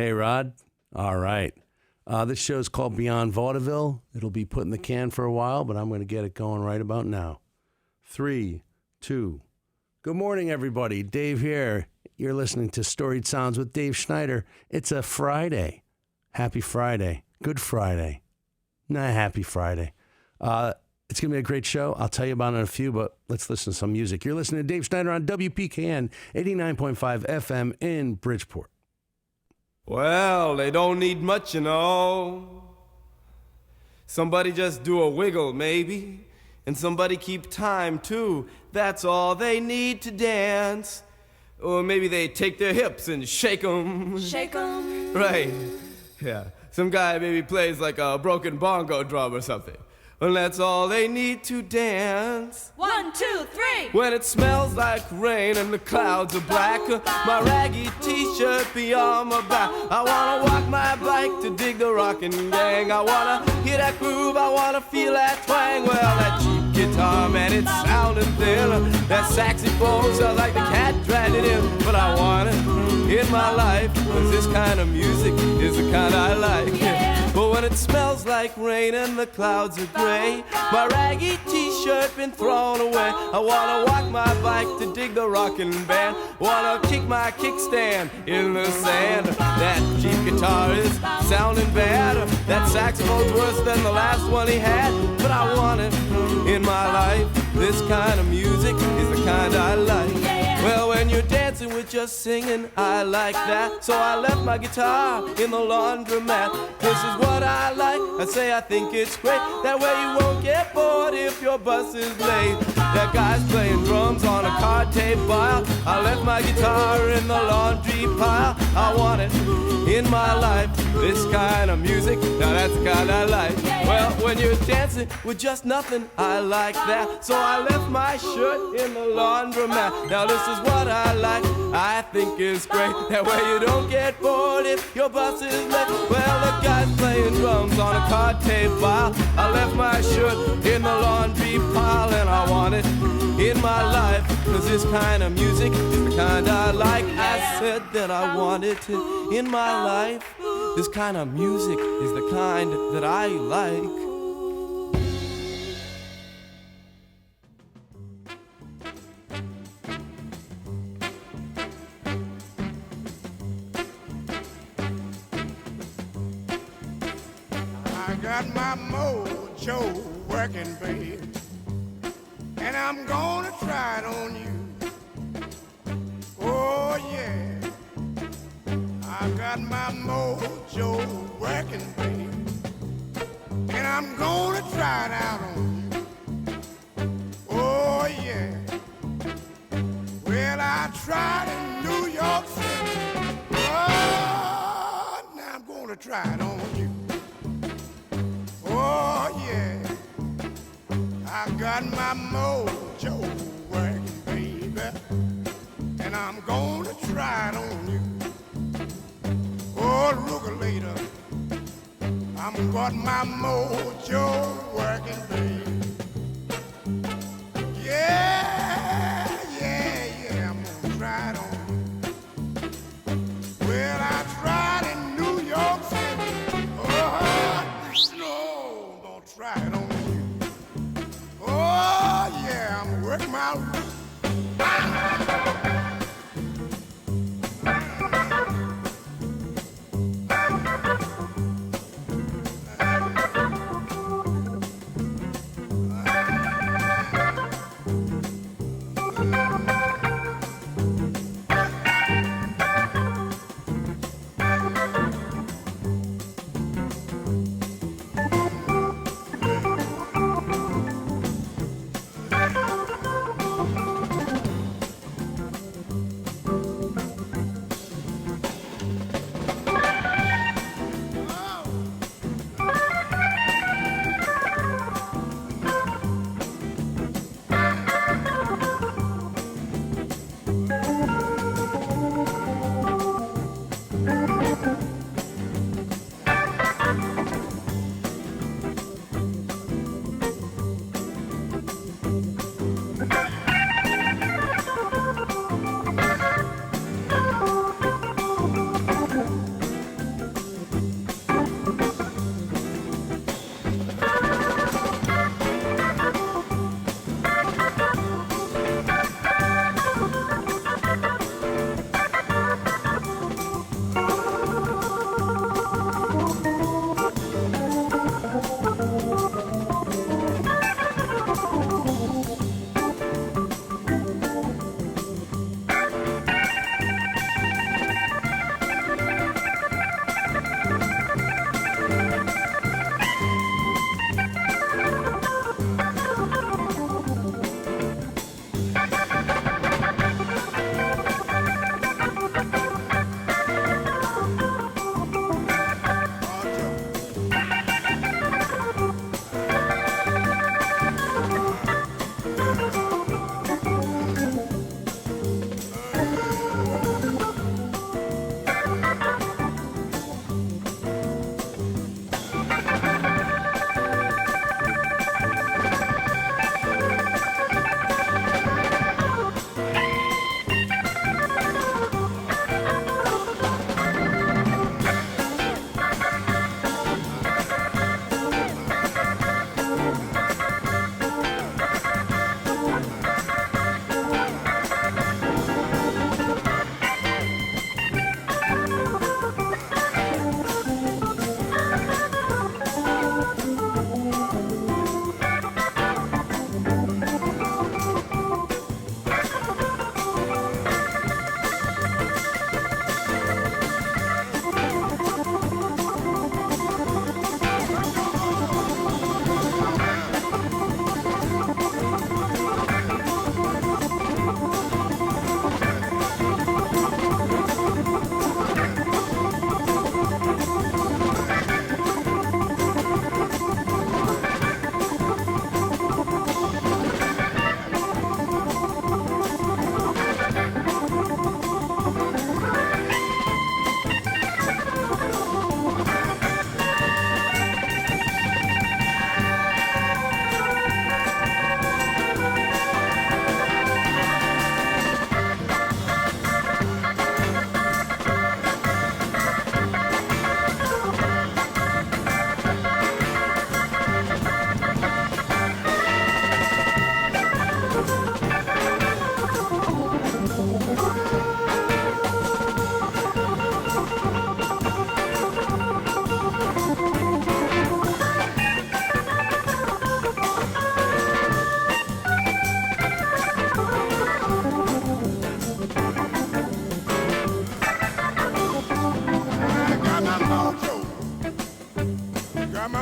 Hey, Rod. All right. This show is called Beyond Vaudeville. It'll be put in the can for a while, but I'm going to get it going right about now. 3, 2. Good morning, everybody. Dave here. You're listening to Storied Sounds with Dave Schneider. It's a Friday. Happy Friday. Good Friday. Happy Friday. It's going to be a great show. I'll tell you about it in a few, but let's listen to some music. You're listening to Dave Schneider on WPKN 89.5 FM in Bridgeport. Well, they don't need much, you know. Somebody just do a wiggle, maybe. And somebody keep time, too. That's all they need to dance. Or maybe they take their hips and shake 'em. Shake 'em. Right. Yeah. Some guy maybe plays like a broken bongo drum or something. And that's all they need to dance. 1, 2, 3. When it smells like rain and the clouds are black, my raggy t-shirt beyond my back. I wanna walk my bike to dig the rockin' gang. I wanna hear that groove, I wanna feel that twang. Well, that cheap guitar, man, it's sounding thin. That saxophone sounds like the cat dragged it in. But I want it in my life, 'cause this kind of music is the kind I like. But when it smells like rain and the clouds are gray, my raggy t-shirt been thrown away. I wanna walk my bike to dig the rockin' band. Wanna kick my kickstand in the sand. That cheap guitar is sounding bad. That saxophone's worse than the last one he had. But I want it in my life. This kind of music is the kind I like. Well, when you're dancing with just singing, I like that. So I left my guitar in the laundromat. This is what I like. I say I think it's great. That way you won't get bored if your bus is late. That guy's playing drums on a card tape pile. I left my guitar in the laundry pile. I want it in my life. This kind of music, now that's the kind I like. Well, when you're dancing with just nothing, I like that. So I left my shirt in the laundromat. Now this is what I like, I think it's great. That way you don't get bored if your bus is late. Well, the guy's playing drums on a card tape pile. I left my shirt in the laundry pile. And I want it in my life, 'cause this kind of music is the kind I like. I said that I wanted it in my life. This kind of music is the kind that I like. I got my mojo working, babe, and I'm gonna try it on you. Oh yeah, I got my mojo working, babe, and I'm gonna try it out on you. Oh yeah, well I tried in New York City. Oh, now I'm gonna try it on you. Oh yeah, I got my mojo working, baby, and I'm gonna try it on you. Oh, look later, I'm got my mojo working, baby. Yeah, I'm gonna try it on you. Well, I tried in New York City. Try it on you. Oh yeah, I'm working my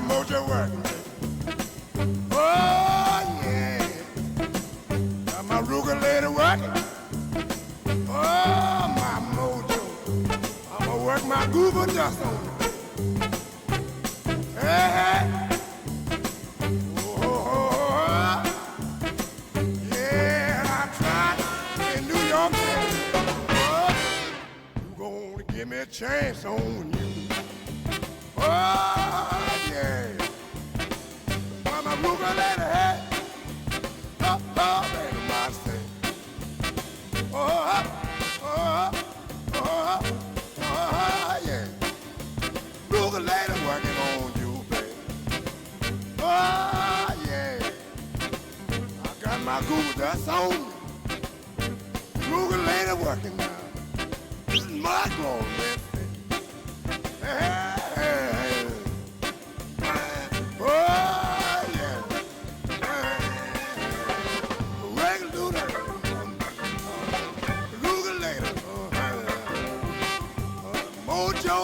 mojo working, baby. Oh, yeah. Got my ukulele working. Oh, my mojo. I'ma work my goober dust on it. Hey, hey. Oh, yeah, I tried in New York City. Oh, you gonna give me a chance on you. Oh, yeah. Well, my ukulele, hey. Oh, baby, my say. Oh, yeah. Ukulele working on you, baby. Oh, yeah. I got my Google dust on me. Ukulele working now. This is my glory, man. Hey. Oh, yeah. Regular do that. Ukulele. Mojo.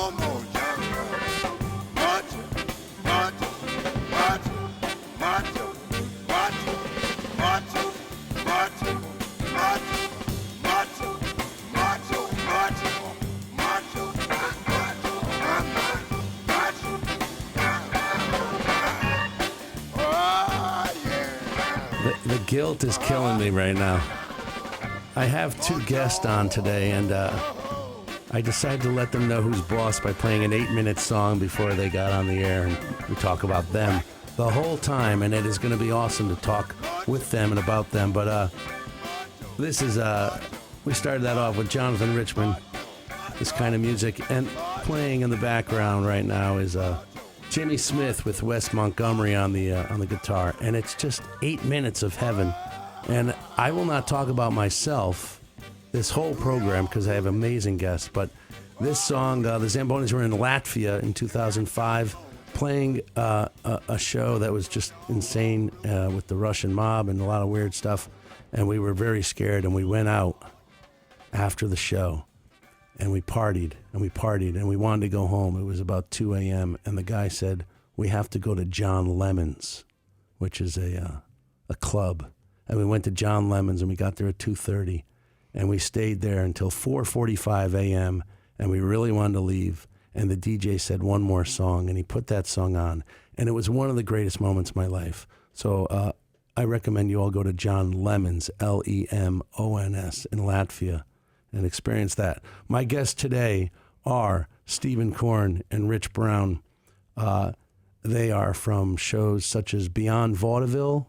The guilt is killing me right now. I have two guests on today, and I decided to let them know who's boss by playing an 8-minute song before they got on the air, and we talk about them the whole time, and it is going to be awesome to talk with them and about them. But this is, we started that off with Jonathan Richman, this kind of music, and playing in the background right now is Jimmy Smith with Wes Montgomery on the guitar, and it's just 8 minutes of heaven. And I will not talk about myself this whole program because I have amazing guests, but this song, the Zambonis were in Latvia in 2005 playing a show that was just insane with the Russian mob and a lot of weird stuff, and we were very scared, and we went out after the show. And we partied, and we wanted to go home. It was about 2 a.m., and the guy said, we have to go to John Lemon's, which is a club. And we went to John Lemon's, and we got there at 2:30, and we stayed there until 4:45 a.m., and we really wanted to leave. And the DJ said one more song, and he put that song on. And it was one of the greatest moments of my life. So I recommend you all go to John Lemon's, Lemons, in Latvia, and experience that. My guests today are Steve Korn and Rich Brown. They are from shows such as Beyond Vaudeville,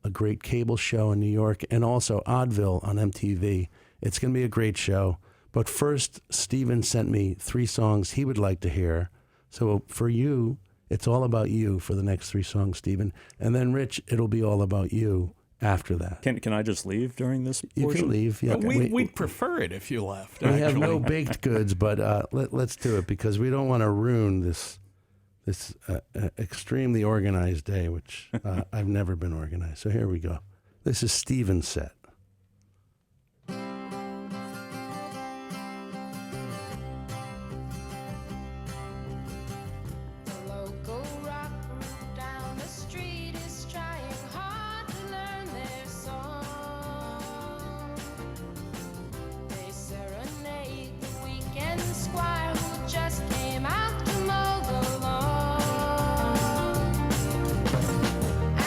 a great cable show in New York, and also Oddville on MTV. It's going to be a great show. But first, Steven sent me 3 songs he would like to hear. So for you, it's all about you for the next 3 songs, Steven. And then, Rich, it'll be all about you after that. Can I just leave during this portion? You can leave. Yeah. We'd prefer it if you left. We have no baked goods, but let's do it because we don't want to ruin this extremely organized day, which I've never been organized. So here we go. This is Steven's set.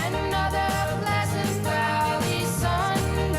Another pleasant valley sun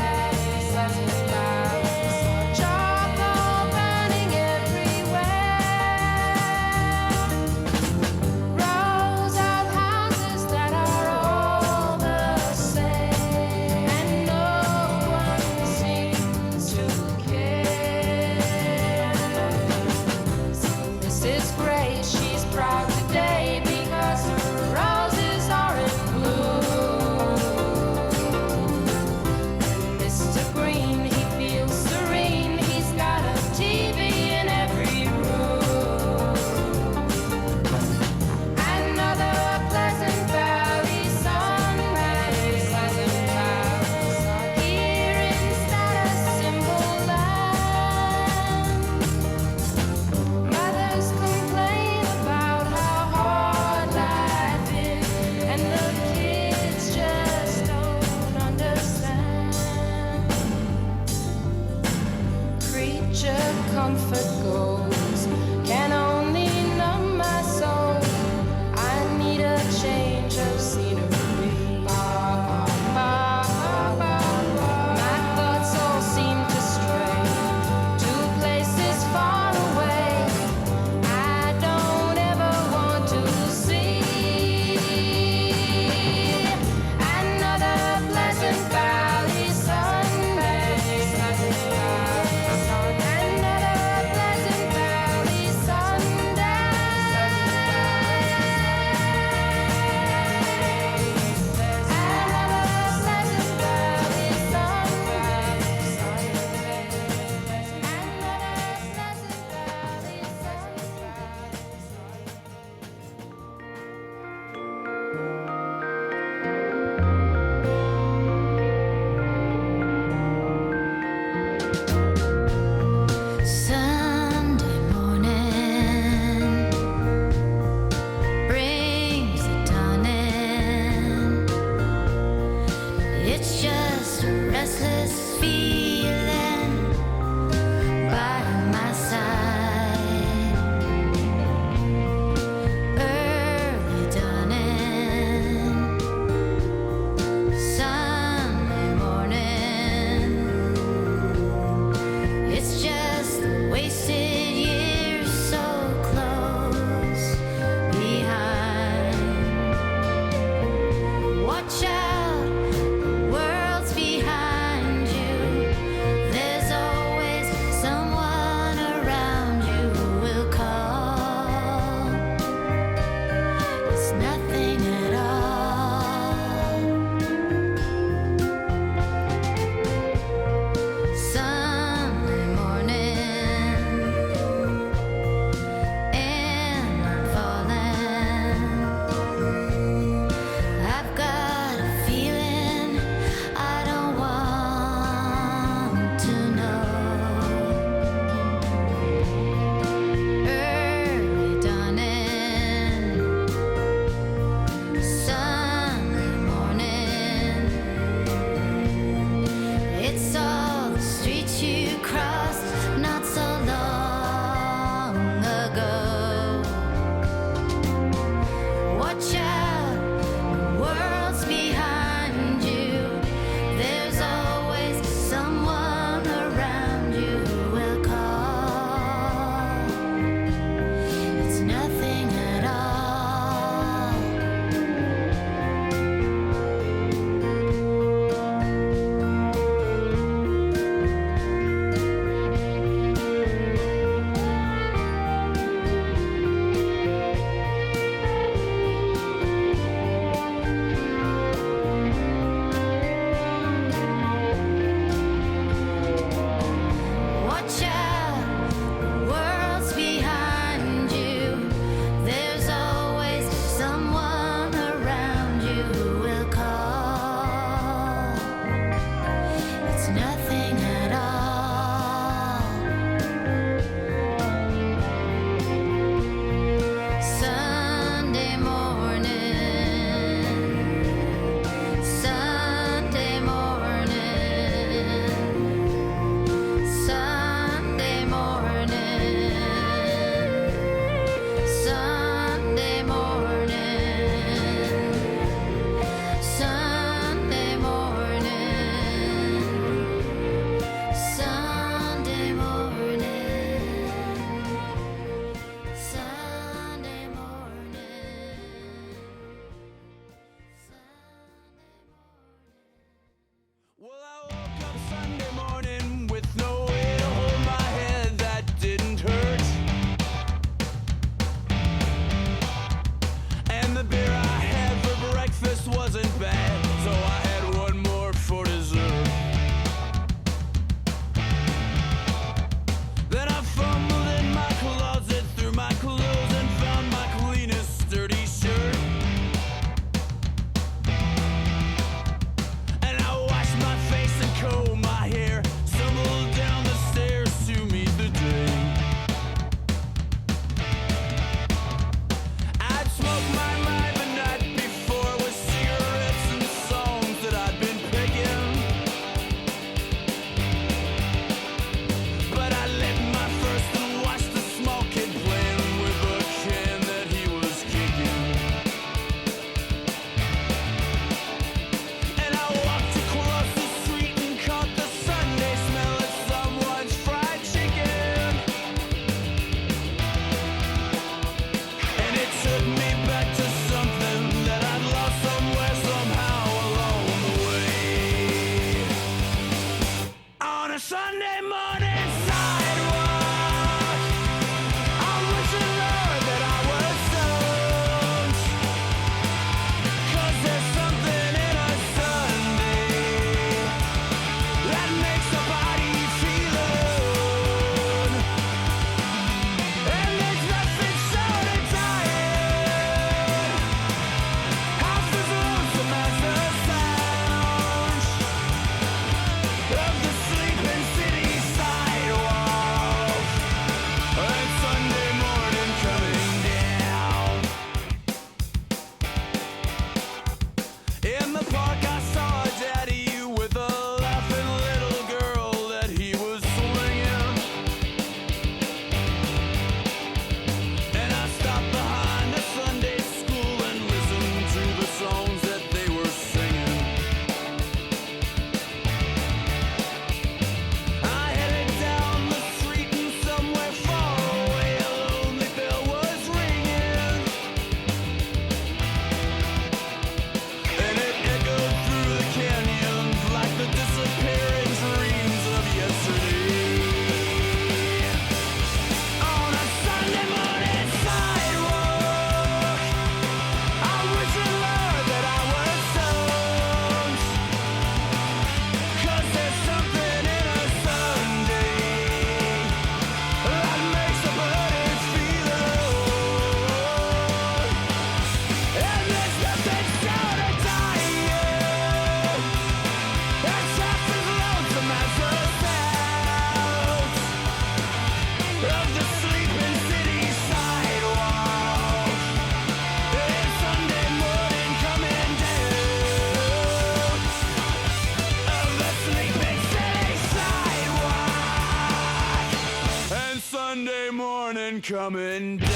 coming down.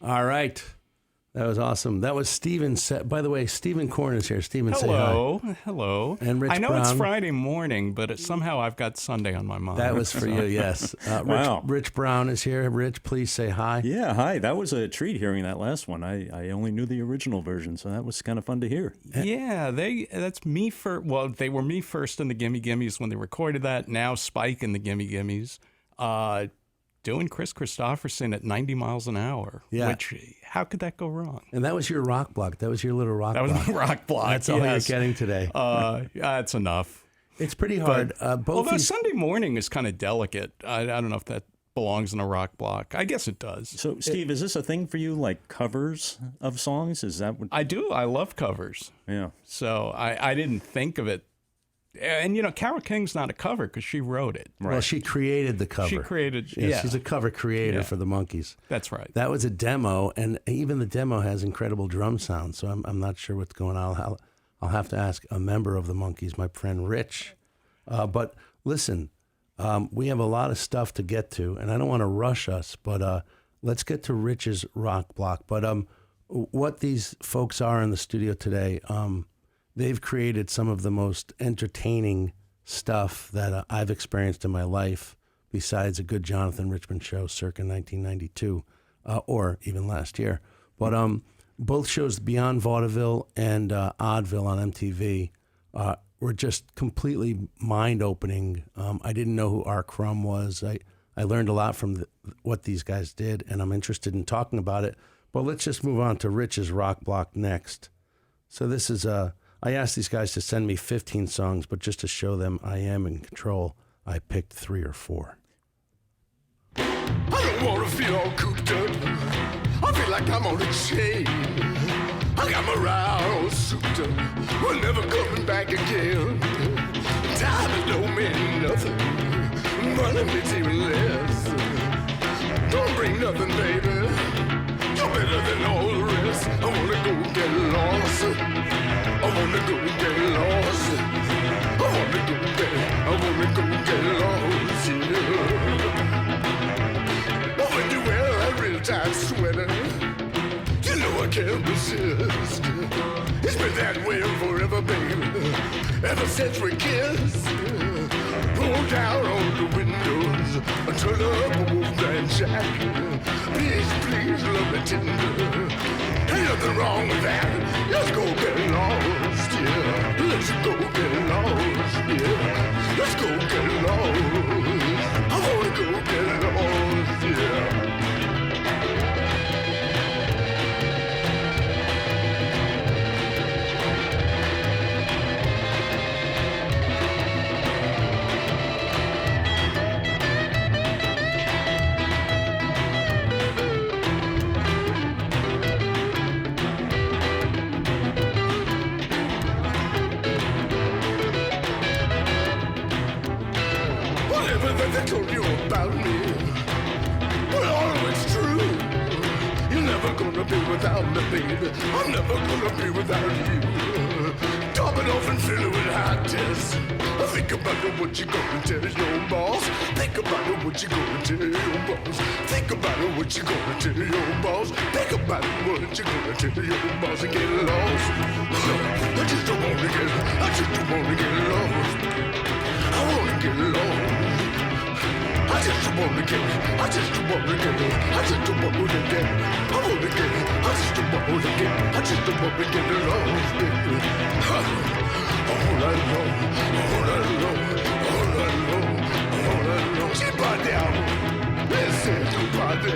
All right. That was awesome. That was Steven. By the way, Stephen Korn is here. Steven, say hi. Hello. And Rich I know Brown. it's Friday morning, but somehow I've got Sunday on my mind. That was for you, yes. Wow. Rich Brown is here. Rich, please say hi. Yeah, hi. That was a treat hearing that last one. I only knew the original version, so that was kind of fun to hear. Yeah, that's me first. Well, they were me first in the Gimme Gimmes when they recorded that. Now Spike in the Gimme Gimmes. Doing Chris Christopherson at 90 miles an hour. Yeah. Which, how could that go wrong? And that was your rock block. That was your little rock That block. was my rock block. That's all you're yes. getting today. That's enough. It's pretty hard. Both Although these... Sunday morning is kind of delicate. I don't know if that belongs in a rock block. I guess it does. So, Steve, is this a thing for you, like covers of songs? Is that what? I do. I love covers. Yeah. So I didn't think of it. And, you know, Carole King's not a cover because she wrote it. Well, she created the cover. She created, Yeah, she's a cover creator for the Monkees. That's right. That was a demo, and even the demo has incredible drum sound, so I'm not sure what's going on. I'll have to ask a member of the Monkees, my friend Rich. But listen, we have a lot of stuff to get to, and I don't want to rush us, but let's get to Rich's rock block. But what these folks are in the studio today, they've created some of the most entertaining stuff that I've experienced in my life, besides a good Jonathan Richman show circa 1992, or even last year. But both shows, Beyond Vaudeville and Oddville on MTV, were just completely mind-opening. I didn't know who R. Crumb was. I learned a lot from what these guys did, and I'm interested in talking about it. But let's just move on to Rich's rock block next. So this is I asked these guys to send me 15 songs, but just to show them I am in control, I picked 3 or 4. I don't wanna feel all cooped up. I feel like I'm on a chain. I got my ride all souped up. We're never coming back again. Time don't mean nothing. Money means even less. Don't bring nothing, baby. You're better than all the rest. I wanna go get lost. I wanna go get lost. I wanna go get lost, yeah. But when you wear that real tight sweater, you know I can't resist. It's been that way forever, baby, ever since we kissed. Pull down all the windows, turn up a Wolfman Jack. Please, please, love me tender. Ain't nothing wrong with that. Let's go get lost, yeah. Let's go get lost, yeah. Let's go get lost. I wanna go get lost, yeah. They told you about me. Well, all it's true. You're never gonna be without me, baby. I'm never gonna be without you. Topping off and filling with hot tests. Think about what you're gonna tell your boss. Think about what you're gonna tell your boss. Think about what you're gonna tell your boss. Think about what you're gonna tell your boss and get lost. I just don't wanna get lost. I wanna get lost. I just wanna get lost, baby. I just wanna get lost, baby. All night long. Ci parliamo, listen to party.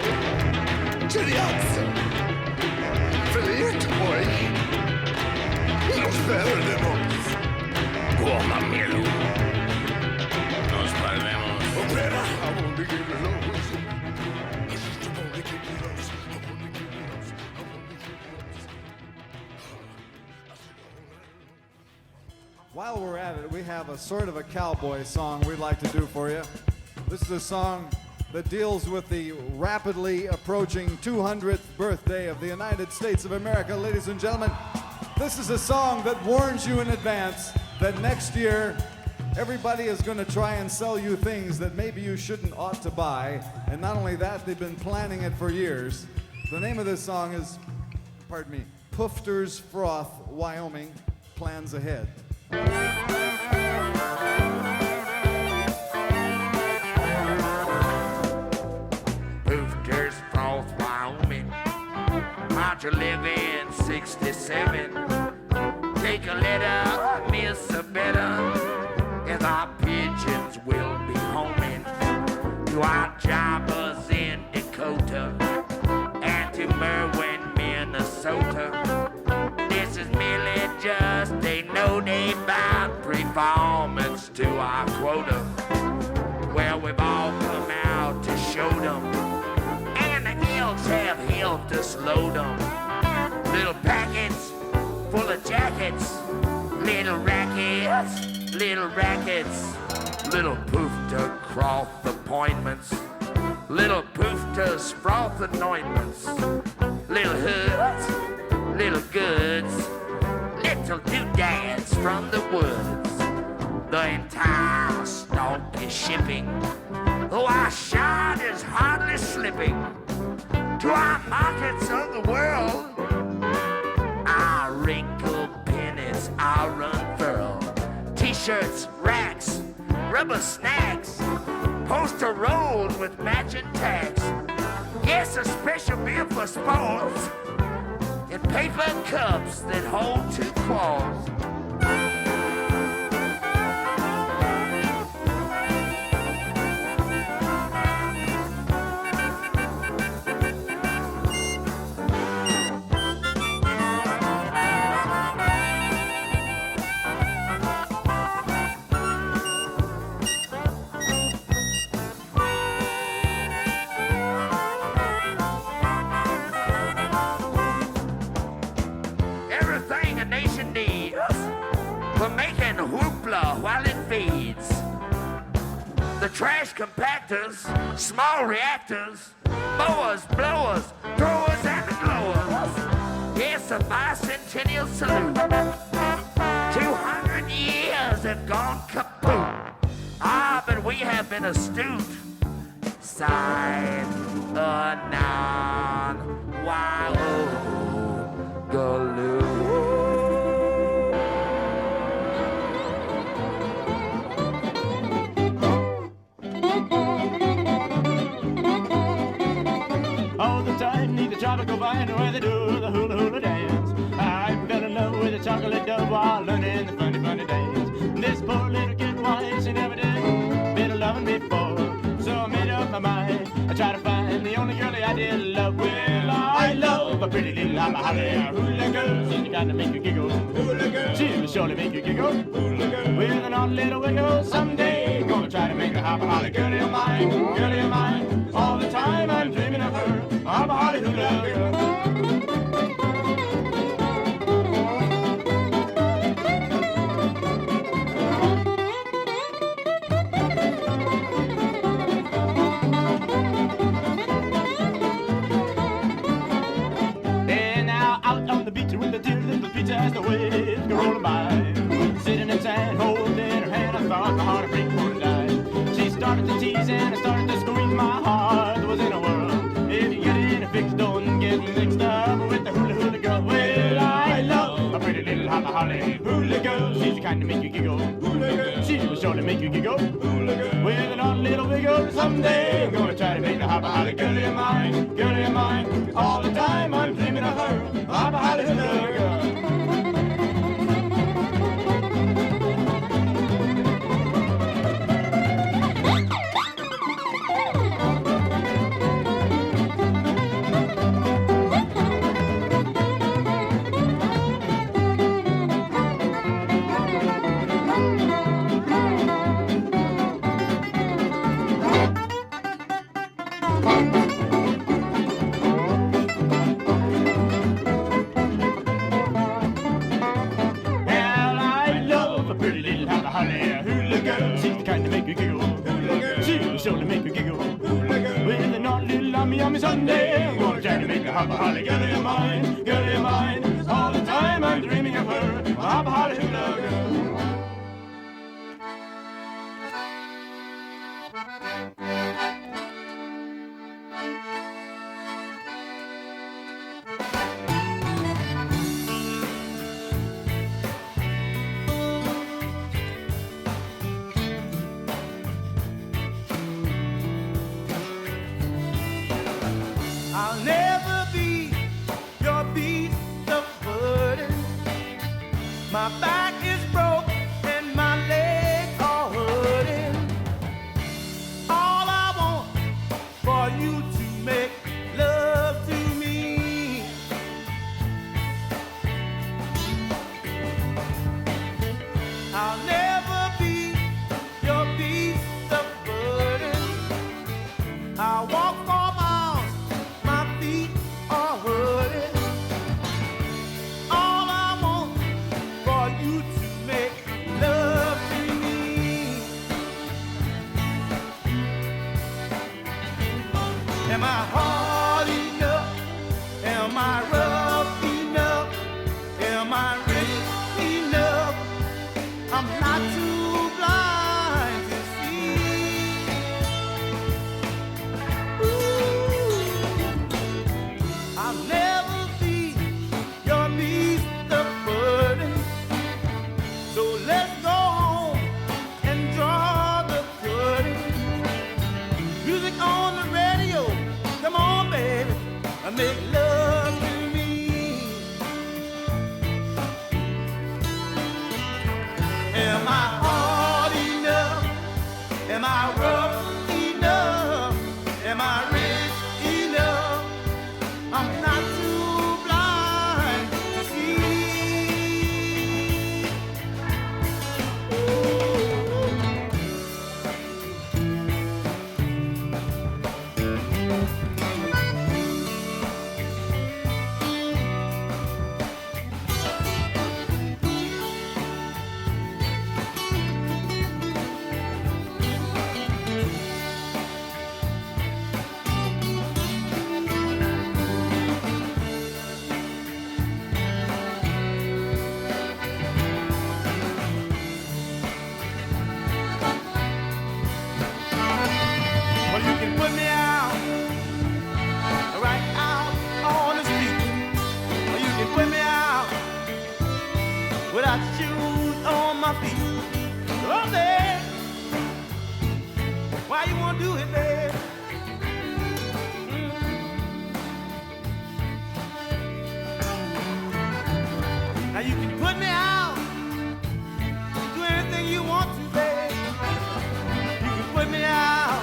To the outside, felice poi. Non sperderemos, come a mielo. Nos perdemos. Opera, I want to get lost. I just want to get lost. While we're at it, we have a sort of a cowboy song we'd like to do for you. This is a song that deals with the rapidly approaching 200th birthday of the United States of America. Ladies and gentlemen, this is a song that warns you in advance that next year Everybody is going to try and sell you things that maybe you shouldn't ought to buy. And not only that, they've been planning it for years. The name of this song is, pardon me, Poofter's Froth, Wyoming, Plans Ahead. Poofter's Froth, Wyoming, March 11, 67. Take a letter, Miss Abetta, as our pigeons will be homing to our jobbers in Dakota and to Merwin, Minnesota. This is merely just a no-day-bound performance to our quota, where we've all come out to show them, and the ilks have helped us load them. Little packets full of jackets, little rackets, little poofter cloth appointments, little poofters froth anointments, little hoods, little goods, little doodads from the woods. The entire stock is shipping, though our shot is hardly slipping to our markets of the world. Our wrinkle pennies, our unfurl, t-shirts, racks, rubber snacks, poster rolls with matching tags. Yes, a special beer for sports, and paper cups that hold 2 claws. While it feeds the trash compactors, small reactors, mowers, blowers, throwers, and glowers. Yes, a bicentennial salute. 200 years have gone kaput. Ah, but we have been astute. Sign a non-wild galoo. Need the tropical vine where they do the hula hula dance. I fell in love with a chocolate dove while learning the funny funny dance. This poor little kid wise, she never did been a loving before. So I made up my mind, I tried to find the only girl that I did love. Well, I love a pretty little holla holla hula girl. She's the kind to make you giggle. Hula girl. She will surely make you giggle. Hula girl. With an odd little wiggle someday, gonna try to make her holla holla girlie of mine, girlie of mine. All the time I'm dreaming of her. I'm a holly hula girl. And now out on the beach with the dear little beach as the waves go rolling by, sitting in sand, holding her hand, I thought my heart would break before it died. She started to tease and I started to squeeze my heart was in a whirl. If you get in a fix, don't get mixed up with the hula hula girl. Well, I love a pretty little holla holly hula girl. She's the kind to make you giggle. Hula girl. She will surely make you giggle. Hula girl. With an odd little wiggle someday, I'm gonna try to make the holla holly girlie of mine, girlie of mine. All the time I'm dreaming of her, holla holly hula girl. Sunday, I'm gonna try to make a hopper holly girlie of mine, girlie of mine. All the time I'm dreaming of her, a hopper holly hula girl. I'll never be your beast of burden. My back is broke and my legs are hurting. All I want for you to make love to me. I'll never be your beast of burden. I'll walk for miles, my feet are hurting. All I want for you to make love to me. Am I hard enough? Am I rough enough? Am I rich enough? I'm not too blind to see. Ooh, I'll never be your beast of burden. So let's go home and draw the curtain. Music on the radio, come on, baby, and make love to me. Am I hard enough? Am I rough enough? Am I rich enough? I'm not too blind to see. Well, you can put me out, right out on the street. Or you can put me out without shoes on my feet. Oh, babe, why you wanna do it, babe? Now you can put me out, do anything you want to, babe. You can put me out.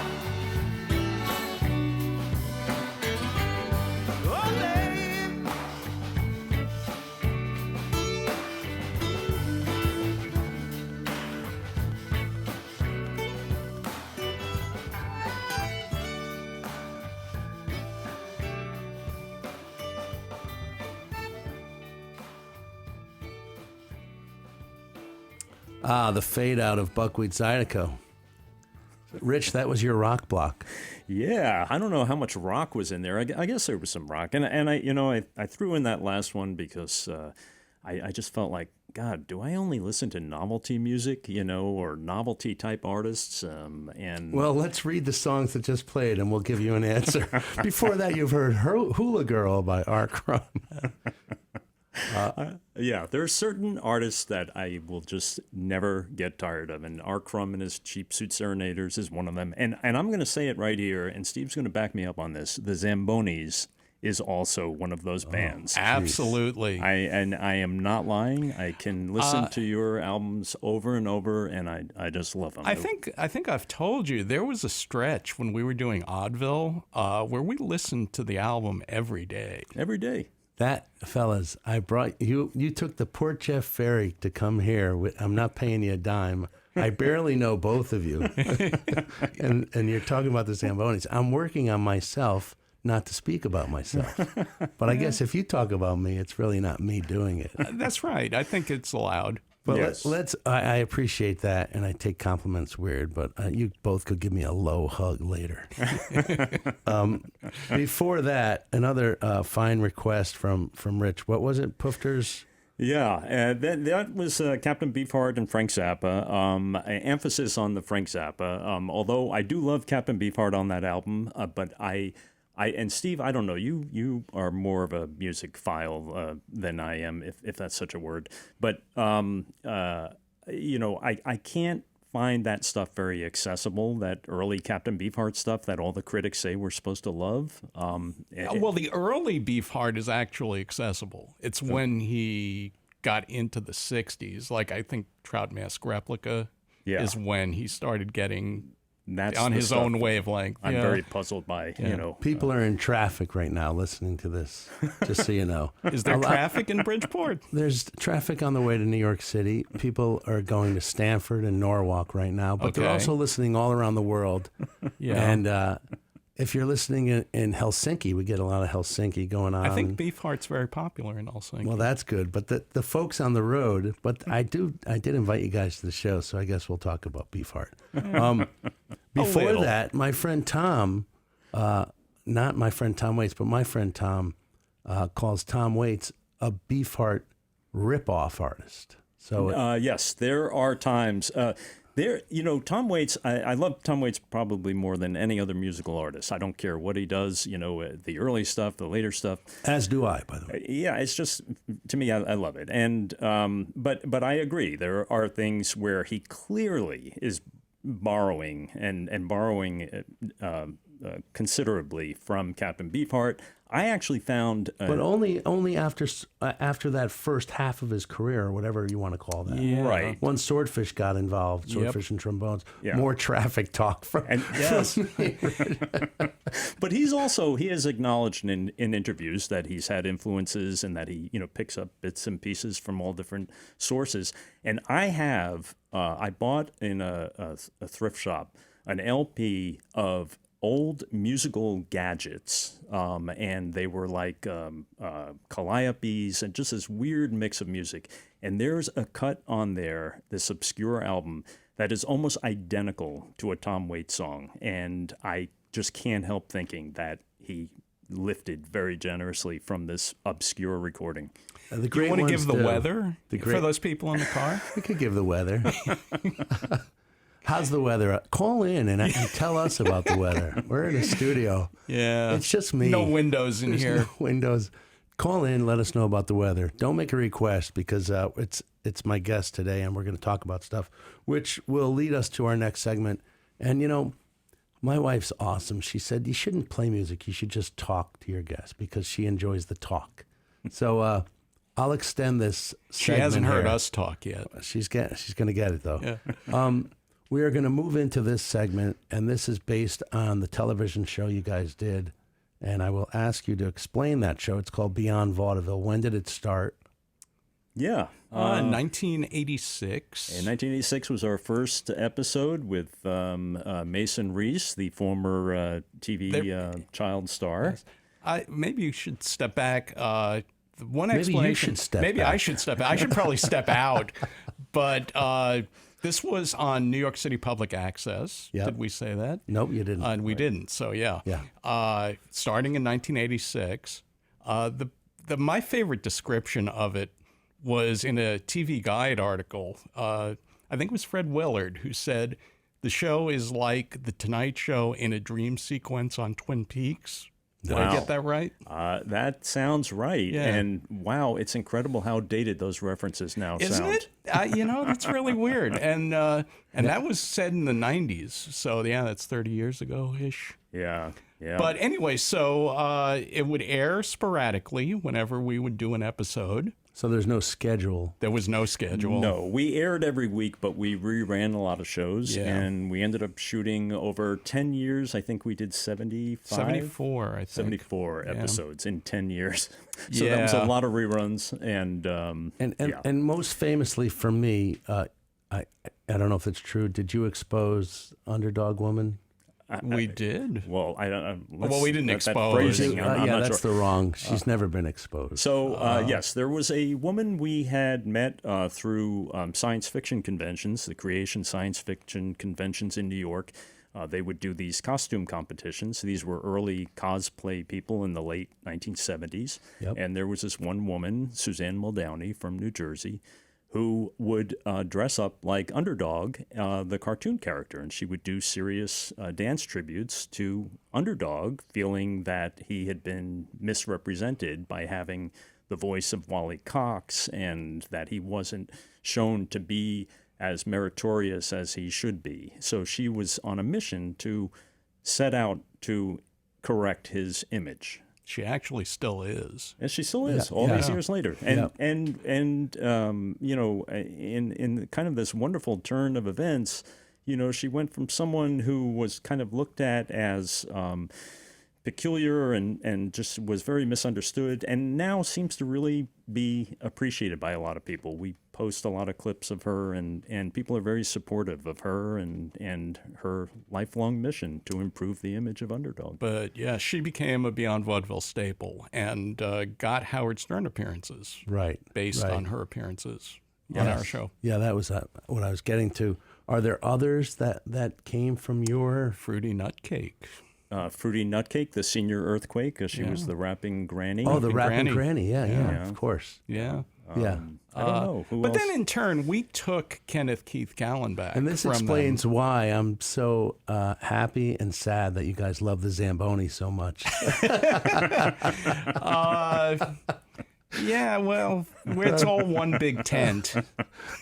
Oh, babe. Ah, the fade out of Buckwheat Zydeco. Rich, that was your rock block. Yeah, I don't know how much rock was in there. I guess there was some rock, and I threw in that last one because I just felt like, God, do I only listen to novelty music, or novelty type artists? And Well, let's read the songs that just played, and we'll give you an answer. Before that, you've heard "Hula Girl" by R. Crumb. Yeah, there are certain artists that I will just never get tired of, and R. Crumb and his Cheap Suit Serenaders is one of them. And I'm going to say it right here, and Steve's going to back me up on this. The Zambonis is also one of those bands. Absolutely. I am not lying. I can listen to your albums over and over, and I just love them. I think I've told you there was a stretch when we were doing Oddville where we listened to the album every day. Every day. That, fellas, I brought you. You took the Port Jeff ferry to come here. I'm not paying you a dime. I barely know both of you, and you're talking about the Zambonis. I'm working on myself not to speak about myself, but I guess if you talk about me, it's really not me doing it. That's right. I think it's allowed. But Yes. let's. I appreciate that, and I take compliments weird. But you both could give me a low hug later. Before that, another fine request from Rich. What was it? Poofters. Yeah, that was Captain Beefheart and Frank Zappa. Emphasis on the Frank Zappa. Although I do love Captain Beefheart on that album, but I and Steve, I don't know. You are more of a music file than I am, if that's such a word. But I can't find that stuff very accessible. That early Captain Beefheart stuff that all the critics say we're supposed to love. Well, the early Beefheart is actually accessible. It's when he got into the 60s. Like, I think Trout Mask Replica is when he started getting on his own wavelength. I'm very puzzled by, People are in traffic right now listening to this, just so you know. Is there traffic in Bridgeport? There's traffic on the way to New York City. People are going to Stanford and Norwalk right now, but they're also listening all around the world. And if you're listening in Helsinki, we get a lot of Helsinki going on. I think Beefheart's very popular in Helsinki. Well, that's good. But the folks on the road, but I did invite you guys to the show, so I guess we'll talk about Beefheart. Before that, my friend Tom, not my friend Tom Waits, but my friend Tom calls Tom Waits a Beefheart ripoff artist. So yes, there are times. Tom Waits, I love Tom Waits probably more than any other musical artist. I don't care what he does, the early stuff, the later stuff. As do I, by the way. Yeah, it's just, to me, I love it. And but I agree. There are things where he clearly is borrowing and borrowing considerably from Captain Beefheart. I actually found, but only after that first half of his career, or whatever you want to call that. Yeah. Right. Once Swordfish got involved, Swordfish and Trombones, more traffic talk from. And yes, but he has acknowledged in interviews that he's had influences and that he picks up bits and pieces from all different sources. And I bought in a thrift shop an LP of old musical gadgets, and they were like calliopes and just this weird mix of music. And there's a cut on there, this obscure album, that is almost identical to a Tom Waits song. And I just can't help thinking that he lifted very generously from this obscure recording. The you want to give the weather for those people in the car? We could give the weather. How's the weather? Call in and tell us about the weather. We're in a studio. Yeah. It's just me. No windows in here. No windows. Call in, let us know about the weather. Don't make a request because it's my guest today and we're going to talk about stuff, which will lead us to our next segment. And, my wife's awesome. She said, you shouldn't play music. You should just talk to your guest because she enjoys the talk. So I'll extend this segment. She hasn't heard us talk yet. She's going to get it, though. Yeah. We are going to move into this segment, and this is based on the television show you guys did. And I will ask you to explain that show. It's called Beyond Vaudeville. When did it start? Yeah. 1986. And 1986 was our first episode with Mason Reese, the former TV child star. Yes. Maybe you should step back. One maybe explanation. You should step maybe back. I should step back. I should probably step out. But this was on New York City Public Access. Yep. Did we say that? Nope, you didn't. And we didn't. So yeah. Starting in 1986. My favorite description of it was in a TV Guide article. I think it was Fred Willard who said the show is like The Tonight Show in a dream sequence on Twin Peaks. Did I get that right? That sounds right. Yeah. And wow, it's incredible how dated those references now Isn't sound. it? That's really weird. And that was said in the 90s. So yeah, that's 30 years ago-ish. Yeah. Yeah. But anyway, so it would air sporadically whenever we would do an episode. So there's no schedule. There was no schedule. No, we aired every week, but we reran a lot of shows, and we ended up shooting over 10 years. I think we did 74, I think. 74 episodes in 10 years. So that was a lot of reruns. And most famously for me, I don't know if it's true, did you expose Underdog Woman? We did. Well, I don't. We didn't expose. Phrasing, I'm not that's sure. the wrong. She's never been exposed. So yes, there was a woman we had met through science fiction conventions, the Creation Science Fiction conventions in New York. they would do these costume competitions. These were early cosplay people in the late 1970s. Yep. And there was this one woman, Suzanne Muldowney from New Jersey, who would dress up like Underdog, the cartoon character. And she would do serious dance tributes to Underdog, feeling that he had been misrepresented by having the voice of Wally Cox and that he wasn't shown to be as meritorious as he should be. So she was on a mission to set out to correct his image. She actually still is. And she still is, all these years later. And you know, in kind of this wonderful turn of events, you know, she went from someone who was kind of looked at as peculiar and just was very misunderstood, and now seems to really be appreciated by a lot of people. We post a lot of clips of her, and people are very supportive of her and her lifelong mission to improve the image of Underdog. But yeah, she became a Beyond Vaudeville staple and got Howard Stern appearances based on her appearances on our show. Yeah, that was what I was getting to. Are there others that came from your... Fruity Nut Cake. Fruity Nutcake, the senior earthquake, because she was the rapping granny. Oh, the rapping granny. Yeah, of course. Yeah. I don't know. Who but else? then in turn, we took Kenneth Keith Gallen back. And this explains why I'm so happy and sad that you guys love the Zamboni so much. Yeah, well, it's all one big tent.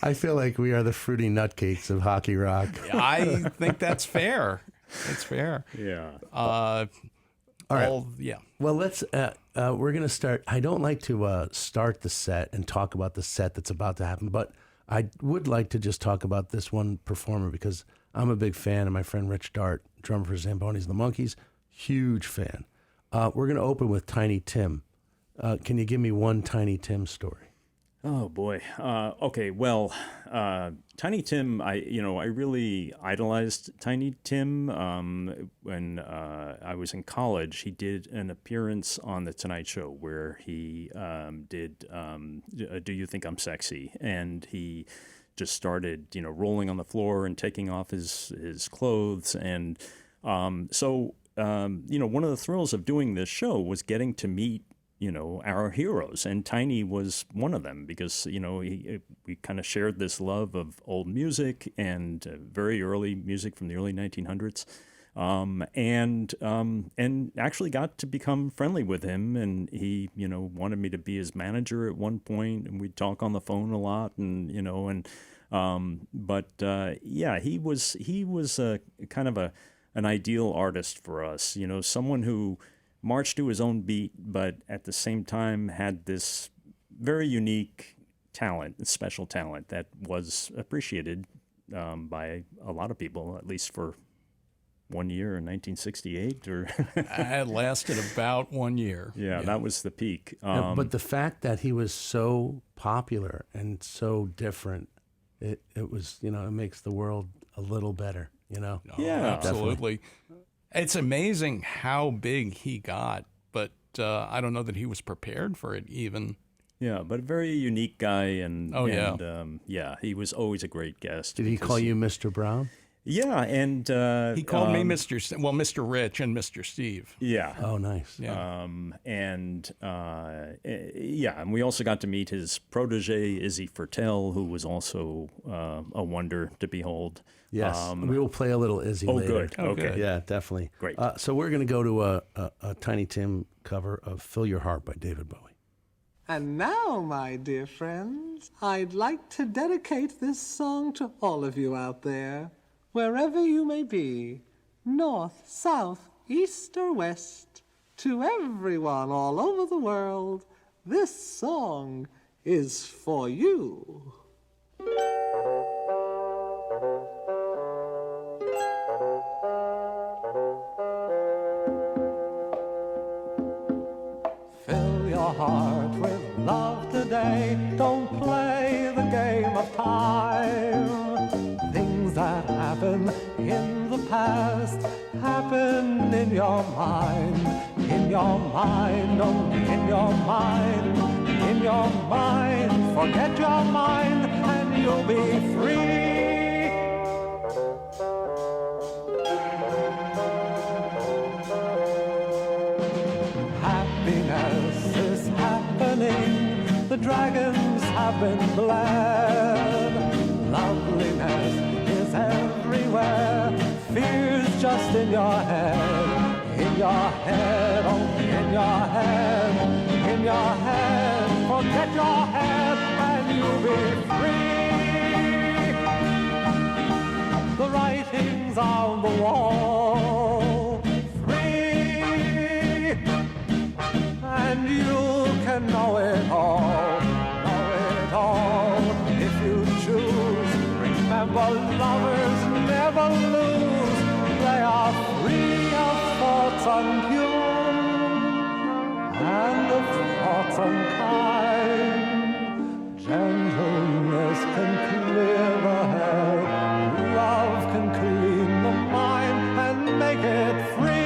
I feel like we are the Fruity Nutcakes of hockey rock. I think that's fair. It's fair. Yeah. All right. Yeah. Well, let's. We're gonna start. I don't like to start the set and talk about the set that's about to happen, but I would like to just talk about this one performer because I'm a big fan, and my friend Rich Dart, drummer for Zambonis and the Monkees, huge fan. We're gonna open with Tiny Tim. Can you give me one Tiny Tim story? Oh boy. Okay. Well, Tiny Tim, I really idolized Tiny Tim. When I was in college, he did an appearance on the Tonight Show where he did "Do You Think I'm Sexy?" and he just started, rolling on the floor and taking off his clothes, and so one of the thrills of doing this show was getting to meet our heroes, and Tiny was one of them because, we kind of shared this love of old music and very early music from the early 1900s, and actually got to become friendly with him, and he, wanted me to be his manager at one point, and we'd talk on the phone a lot, and, he was a kind of an ideal artist for us, someone who marched to his own beat, but at the same time had this very unique talent, special talent that was appreciated by a lot of people, at least for 1 year in 1968. It lasted about 1 year. Yeah, that was the peak. But the fact that he was so popular and so different, it was, it makes the world a little better, Yeah, absolutely. Definitely. It's amazing how big he got, but I don't know that he was prepared for it even. Yeah, but a very unique guy, and he was always a great guest. Did he call you Mr. Brown? Yeah, and he called me Mr. Rich and Mr. Steve. Yeah. Oh, nice. Yeah. And we also got to meet his protege Izzy Fertel, who was also a wonder to behold. Yes, we will play a little Izzy later. Good. Okay. Good. Yeah, definitely. Great. So we're going to go to a Tiny Tim cover of "Fill Your Heart" by David Bowie. And now, my dear friends, I'd like to dedicate this song to all of you out there, wherever you may be, north, south, east, or west, to everyone all over the world, this song is for you. Fill your heart with love today. Don't play the game of time. Things that happen in the past happen in your mind. In your mind, only in your mind. In your mind, forget your mind and you'll be free. dragons have been bled. Loveliness is everywhere. Fear's just in your head. In your head, only in your head. In your head, forget your head and you'll be free. The writing's on the wall. Free. And you can know it all. Know it all if you choose. Remember, lovers never lose. They are free of thoughts unpure and of thoughts unkind. Gentleness can clear the head. Love can clean the mind and make it free.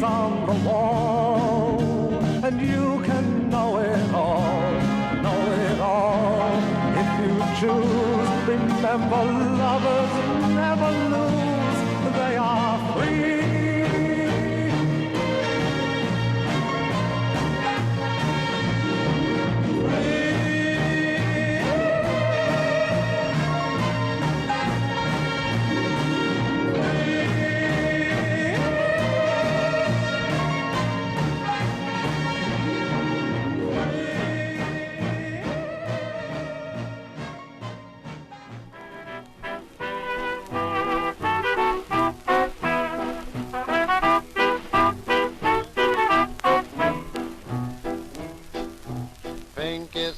On the wall, and you can know it all, if you choose. Remember, lovers never lose, they are free.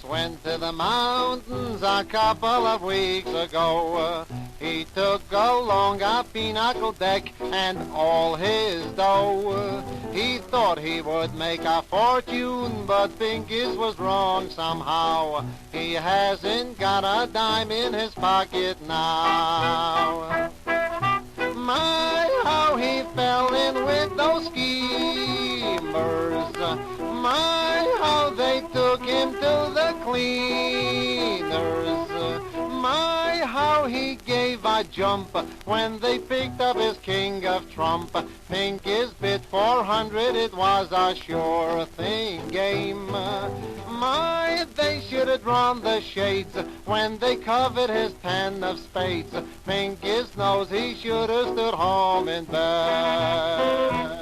Went to the mountains a couple of weeks ago. He took along a pinochle deck and all his dough. He thought he would make a fortune, but Pinkies was wrong somehow. He hasn't got a dime in his pocket now. My, how he fell in with those schemers. My, how they took him to the cleaners. My, how he gave a jump when they picked up his king of trump. Pinkies bid 400, it was a sure thing game. My, they should have drawn the shades when they covered his 10 of spades. Pinkies knows he should have stood home in bed.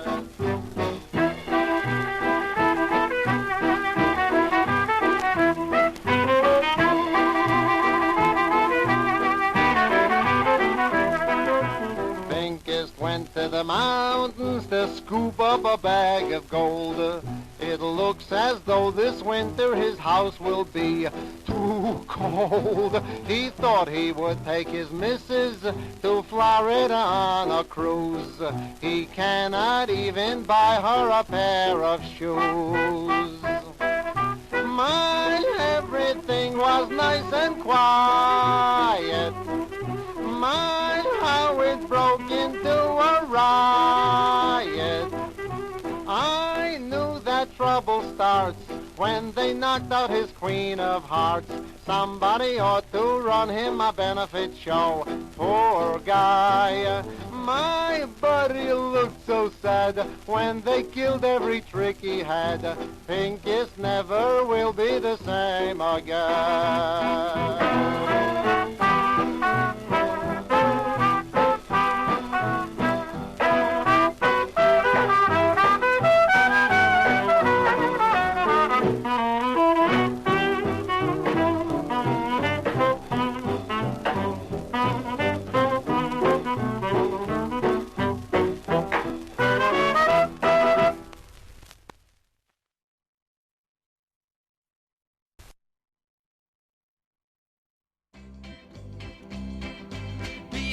Went to the mountains to scoop up a bag of gold. It looks as though this winter his house will be too cold. He thought he would take his missus to Florida on a cruise. He cannot even buy her a pair of shoes. My, everything was nice and quiet. My, how it broke into a riot. I knew that trouble starts when they knocked out his queen of hearts. Somebody ought to run him a benefit show. Poor guy. My, but he looked so sad when they killed every trick he had. Pinkies never will be the same again.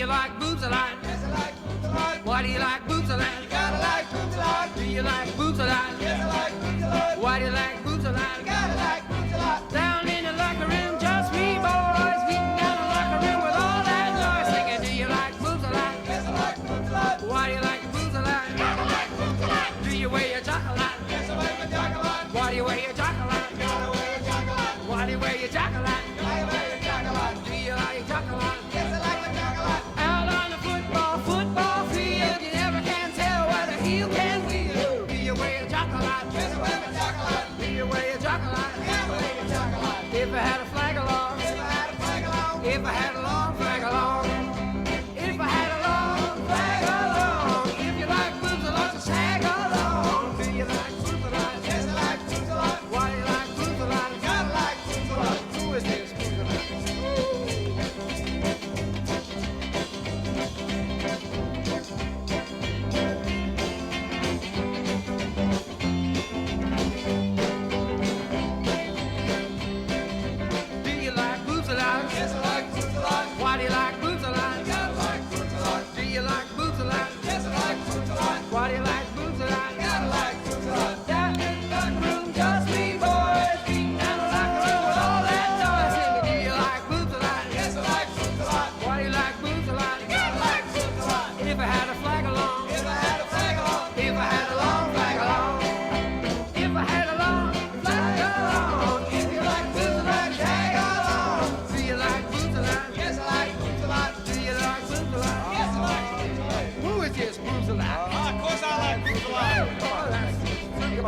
you like boobs a lot? Yes, I like boobs a lot. Why do you like boobs a lot? You gotta like boobs a lot. Do you like boobs a lot? Yes, I like boobs a lot. Why do you like boobs a lot? You gotta like boobs a lot.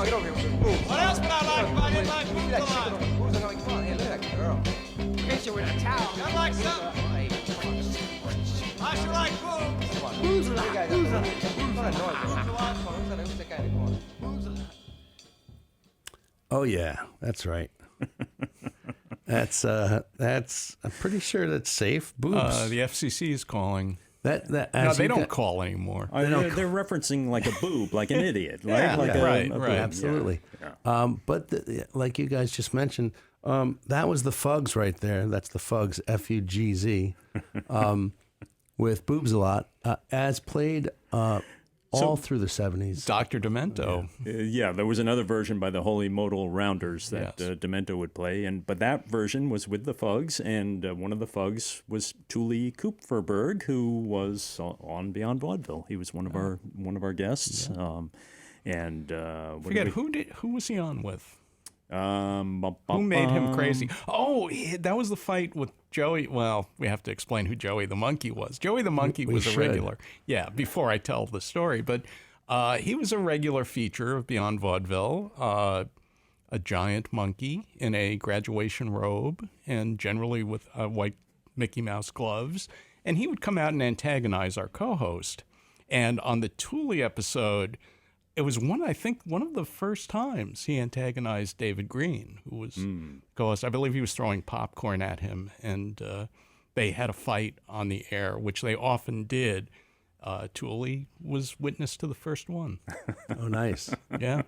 on, get over here. Move. What else would I like if I didn't like Give boobs me a that lot? chicken. Who's on? Come on, hey, look at that girl. Hit you with a towel. I like something. Hey, come on. I should like boobs. Come on. Who's a lot? Who's a lot? Come on, who's that guy in the corner? Oh yeah, that's right. That's I'm pretty sure that's safe. Boobs. The FCC is calling. That No, as they you don't got- call anymore. They're referencing like a boob, like an idiot, right? Yeah, like right, a right. boob. Absolutely. Yeah. But like you guys just mentioned, that was the Fugs right there. That's the Fugs, F-U-G-Z, with Boobs a Lot, as played all through the 70s. Dr. Demento. Yeah, there was another version by the Holy Modal Rounders that Yes. Demento would play, but that version was with the Fugs, and one of the Fugs was Thule Kupferberg, who was on Beyond Vaudeville. He was one of our guests. Forget who was he on with? Who Who made him crazy? Oh, that was the fight with Joey. Well, we have to explain who Joey the Monkey was. Joey the Monkey We was should. a regular. Yeah, before I tell the story. But he was a regular feature of Beyond Vaudeville, a giant monkey in a graduation robe and generally with white Mickey Mouse gloves. And he would come out and antagonize our co-host. And on the Thule episode, it was one of the first times he antagonized David Green, who was co-host. I believe he was throwing popcorn at him, and they had a fight on the air, which they often did. Thule was witness to the first one. Oh, nice. Yeah.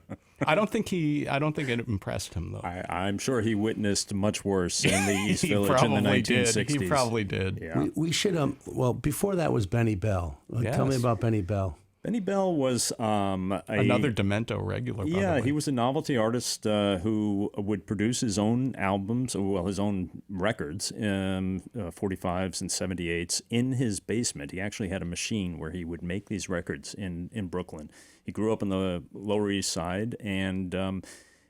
I don't think it impressed him, though. I'm sure he witnessed much worse in the East He Village in the probably 1960s. did. He probably did. Yeah. We should, well, before that was Benny Bell. Tell me Yes. about Benny Bell. Benny Bell was another Demento regular. By the way. He was a novelty artist who would produce his own albums, his own records, 45s and 78s in his basement. He actually had a machine where he would make these records in Brooklyn. He grew up on the Lower East Side, and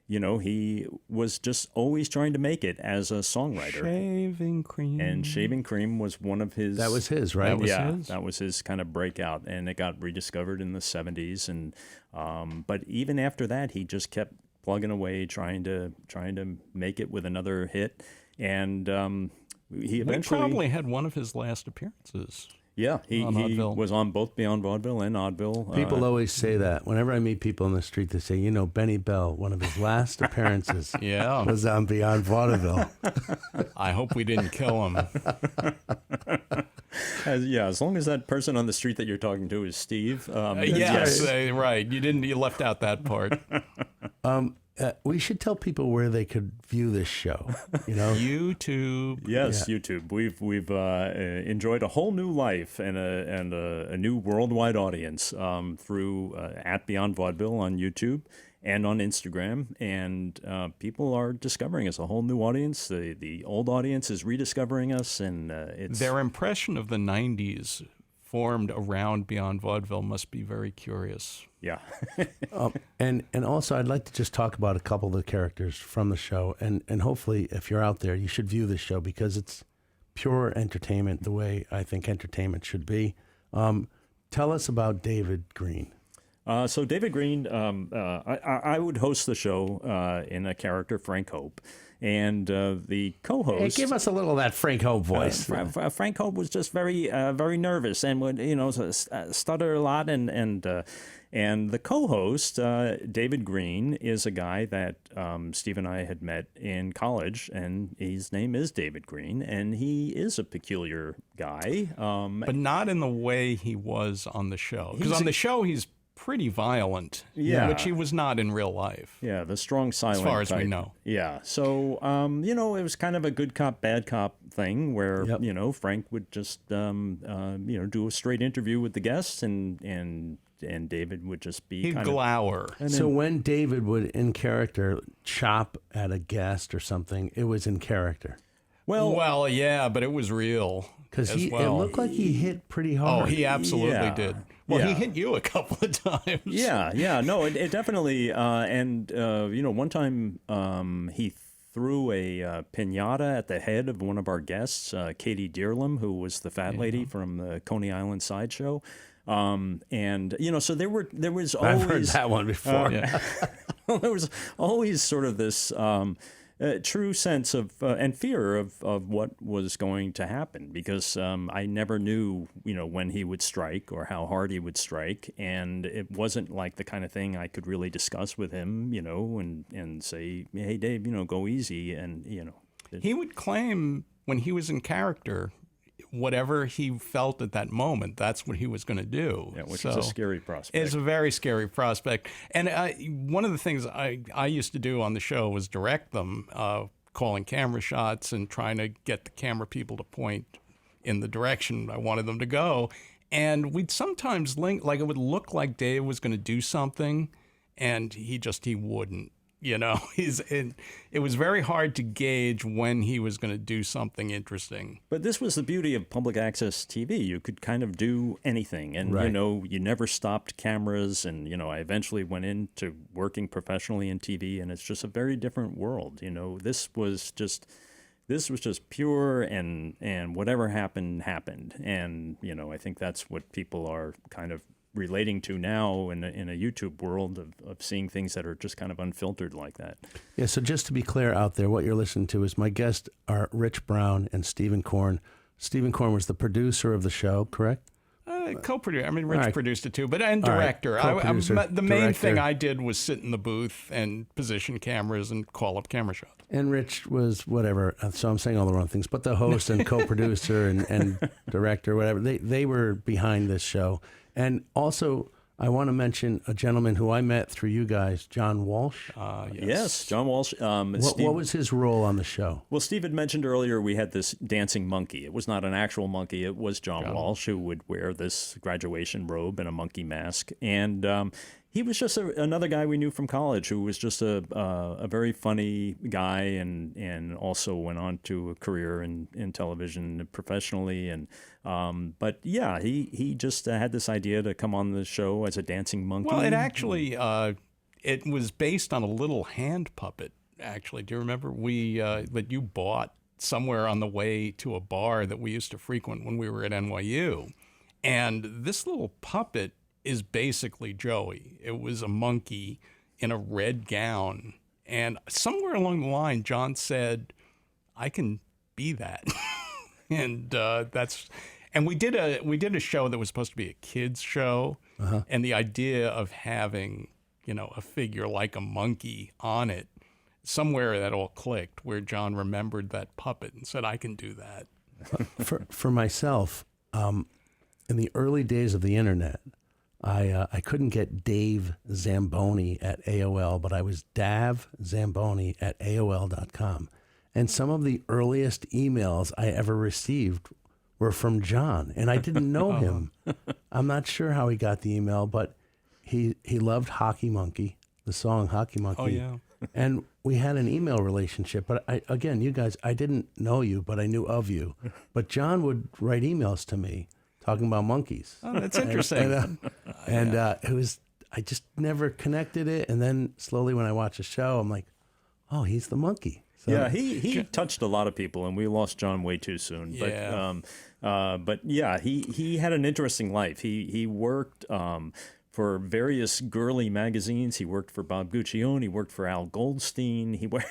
he was just always trying to make it as a songwriter. Shaving Cream. And Shaving Cream was one of his... That was his, right? That was his kind of breakout, and it got rediscovered in the 70s. And but even after that, he just kept plugging away, trying to make it with another hit. And he eventually... We probably had one of his last appearances. Yeah, he Oddville. was on both Beyond Vaudeville and Oddville. People always say that. Whenever I meet people on the street, they say, Benny Bell, one of his last appearances was on Beyond Vaudeville. I hope we didn't kill him. As long as that person on the street that you're talking to is Steve. Yes, right. You left out that part. We should tell people where they could view this show. YouTube. Yes, yeah. YouTube. We've enjoyed a whole new life and a new worldwide audience through at Beyond Vaudeville on YouTube and on Instagram, and people are discovering us, a whole new audience. The old audience is rediscovering us, and it's their impression of the '90s formed around Beyond Vaudeville must be very curious. Yeah. And also, I'd like to just talk about a couple of the characters from the show. And hopefully, if you're out there, you should view this show because it's pure entertainment, the way I think entertainment should be. Tell us about David Green. So David Green, I would host the show in a character, Frank Hope. And the co-host... Hey, give us a little of that Frank Hope voice. Frank Hope was just very nervous and would, stutter a lot. And the co-host, David Green, is a guy that Steve and I had met in college, and his name is David Green, and he is a peculiar guy. But not in the way he was on the show. Because on the show, he's pretty violent, which he was not in real life. Yeah, the strong silent as far as type. we know. Yeah, so it was kind of a good cop, bad cop thing where Frank would just do a straight interview with the guests, and David would just be he'd glower. So when David would in character chop at a guest or something, it was in character. Well, yeah, but it was real. Because it looked like he hit pretty hard. Oh, he absolutely did. Well, he hit you a couple of times. Yeah. No, it definitely. One time he threw a piñata at the head of one of our guests, Katie Dearlam, who was the fat lady from the Coney Island sideshow. So there was always... I've heard that one before. Well, there was always sort of this true sense of and fear of what was going to happen, because I never knew, when he would strike or how hard he would strike, and it wasn't like the kind of thing I could really discuss with him, and say, hey, Dave, go easy, and He would claim when he was in character, whatever he felt at that moment, that's what he was going to do. Yeah, which is a scary prospect. It's a very scary prospect. And one of the things I used to do on the show was direct them, calling camera shots and trying to get the camera people to point in the direction I wanted them to go. And we'd sometimes link, like it would look like Dave was going to do something, and he wouldn't. It was very hard to gauge when he was going to do something interesting. But this was the beauty of public access TV. You could kind of do anything. And, Right. you never stopped cameras. And, I eventually went into working professionally in TV, and it's just a very different world. This was just pure, and whatever happened. And, I think that's what people are kind of relating to now in a YouTube world of seeing things that are just kind of unfiltered like that. Yeah, so just to be clear out there, what you're listening to is my guests are Rich Brown and Stephen Korn. Stephen Korn was the producer of the show, correct? Co-producer. I mean, Rich All right. produced it too, and director. All right. Co-producer, The main director. thing I did was sit in the booth and position cameras and call up camera shots. And Rich was whatever, so I'm saying all the wrong things, but the host and co-producer and director, whatever, they were behind this show. And also, I want to mention a gentleman who I met through you guys, John Walsh. Yes, John Walsh. What was his role on the show? Well, Steve had mentioned earlier we had this dancing monkey. It was not an actual monkey. It was John Walsh, who would wear this graduation robe and a monkey mask. And he was just another guy we knew from college who was just a very funny guy, and also went on to a career in television professionally. And but yeah, he just had this idea to come on the show as a dancing monkey. Well, it actually it was based on a little hand puppet. Actually, do you remember that you bought somewhere on the way to a bar that we used to frequent when we were at NYU? And this little puppet is basically Joey. It was a monkey in a red gown. And somewhere along the line, John said, I can be that. And and we did a show that was supposed to be a kids show. Uh-huh. And the idea of having, a figure like a monkey on it, somewhere that all clicked, where John remembered that puppet and said, I can do that. For myself, in the early days of the internet, I couldn't get Dave Zamboni at AOL, but I was Dav Zamboni at AOL.com. And some of the earliest emails I ever received were from John, and I didn't know him. I'm not sure how he got the email, but he loved Hockey Monkey, the song Hockey Monkey. Oh, yeah. And we had an email relationship. But again, you guys, I didn't know you, but I knew of you. But John would write emails to me talking about monkeys. Oh, that's interesting. And it was, I just never connected it. And then slowly when I watch a show, I'm like, oh, he's the monkey. So, yeah, he touched a lot of people, and we lost John way too soon. Yeah. But yeah, he had an interesting life. He worked for various girly magazines. He worked for Bob Guccione. He worked for Al Goldstein. He worked,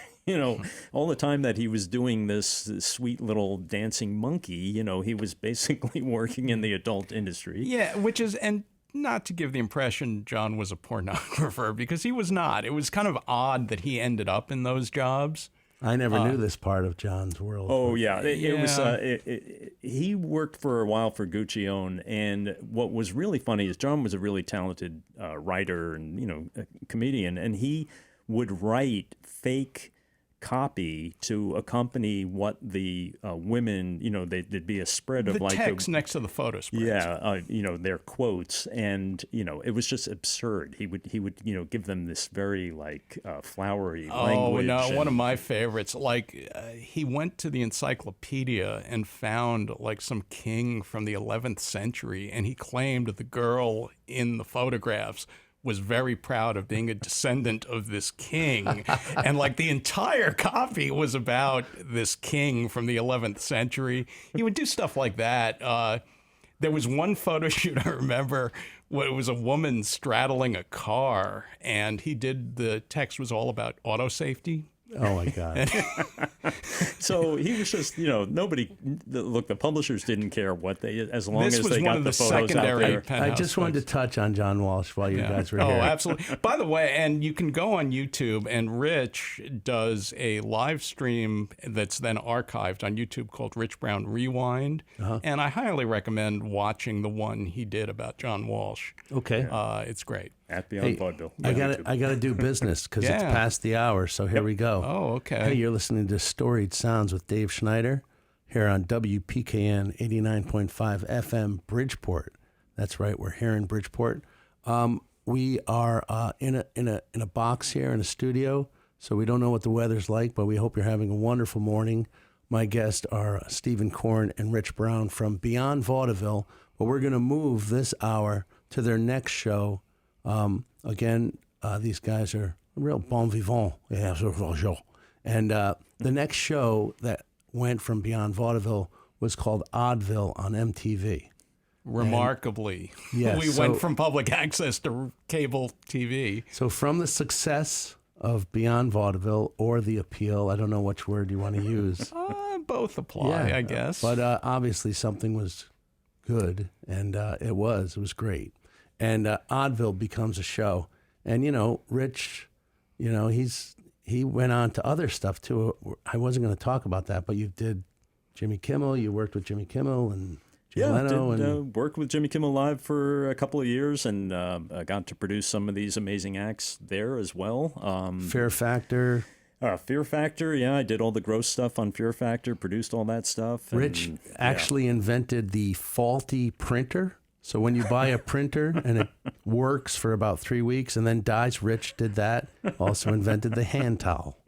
all the time that he was doing this sweet little dancing monkey, he was basically working in the adult industry. Yeah, and not to give the impression John was a pornographer, because he was not. It was kind of odd that he ended up in those jobs. I never knew this part of John's world. Oh, yeah. It was. He worked for a while for Guccione, and what was really funny is John was a really talented writer and, a comedian, and he would write fake copy to accompany what the women, there'd be a spread of the text next to the photo spreads. Yeah, their quotes, and it was just absurd. He would give them this very flowery language. Oh no, one of my favorites. He went to the encyclopedia and found some king from the 11th century, and he claimed the girl in the photographs was very proud of being a descendant of this king. And the entire copy was about this king from the 11th century. He would do stuff like that. There was one photo shoot I remember Well, it was a woman straddling a car, and the text was all about auto safety. Oh my God. So he was just, the publishers didn't care what as long This as was they one got of the the photos out secondary there. penthouse I just wanted to touch on John Walsh while you guys were here. Oh, absolutely. By the way, and you can go on YouTube, and Rich does a live stream that's then archived on YouTube called Rich Brown Rewind. And I highly recommend watching the one he did about John Walsh. Okay. It's great. At Beyond Vaudeville. I got to do business because it's past the hour. So here we go. Oh, okay. Hey, you're listening to Storied Sounds with Dave Schneider here on WPKN 89.5 FM Bridgeport. That's right. We're here in Bridgeport. We are in a box here in a studio, so we don't know what the weather's like, but we hope you're having a wonderful morning. My guests are Steve Korn and Rich Brown from Beyond Vaudeville, but we're going to move this hour to their next show. Again, these guys are real bon vivant. And the next show that went from Beyond Vaudeville was called Oddville on MTV. Remarkably. Yes, we went from public access to cable TV. So from the success of Beyond Vaudeville or the appeal, I don't know which word you want to use. Both apply, I guess. But obviously something was good, and it was great. And Oddville becomes a show. And, Rich, he went on to other stuff, too. I wasn't going to talk about that, but you did Jimmy Kimmel. You worked with Jimmy Kimmel and Jay Leno. And worked with Jimmy Kimmel Live for a couple of years, and got to produce some of these amazing acts there as well. Fear Factor. Fear Factor, I did all the gross stuff on Fear Factor, produced all that stuff. Rich actually invented the faulty printer. So when you buy a printer and it works for about 3 weeks and then dies, Rich did that. Also invented the hand towel.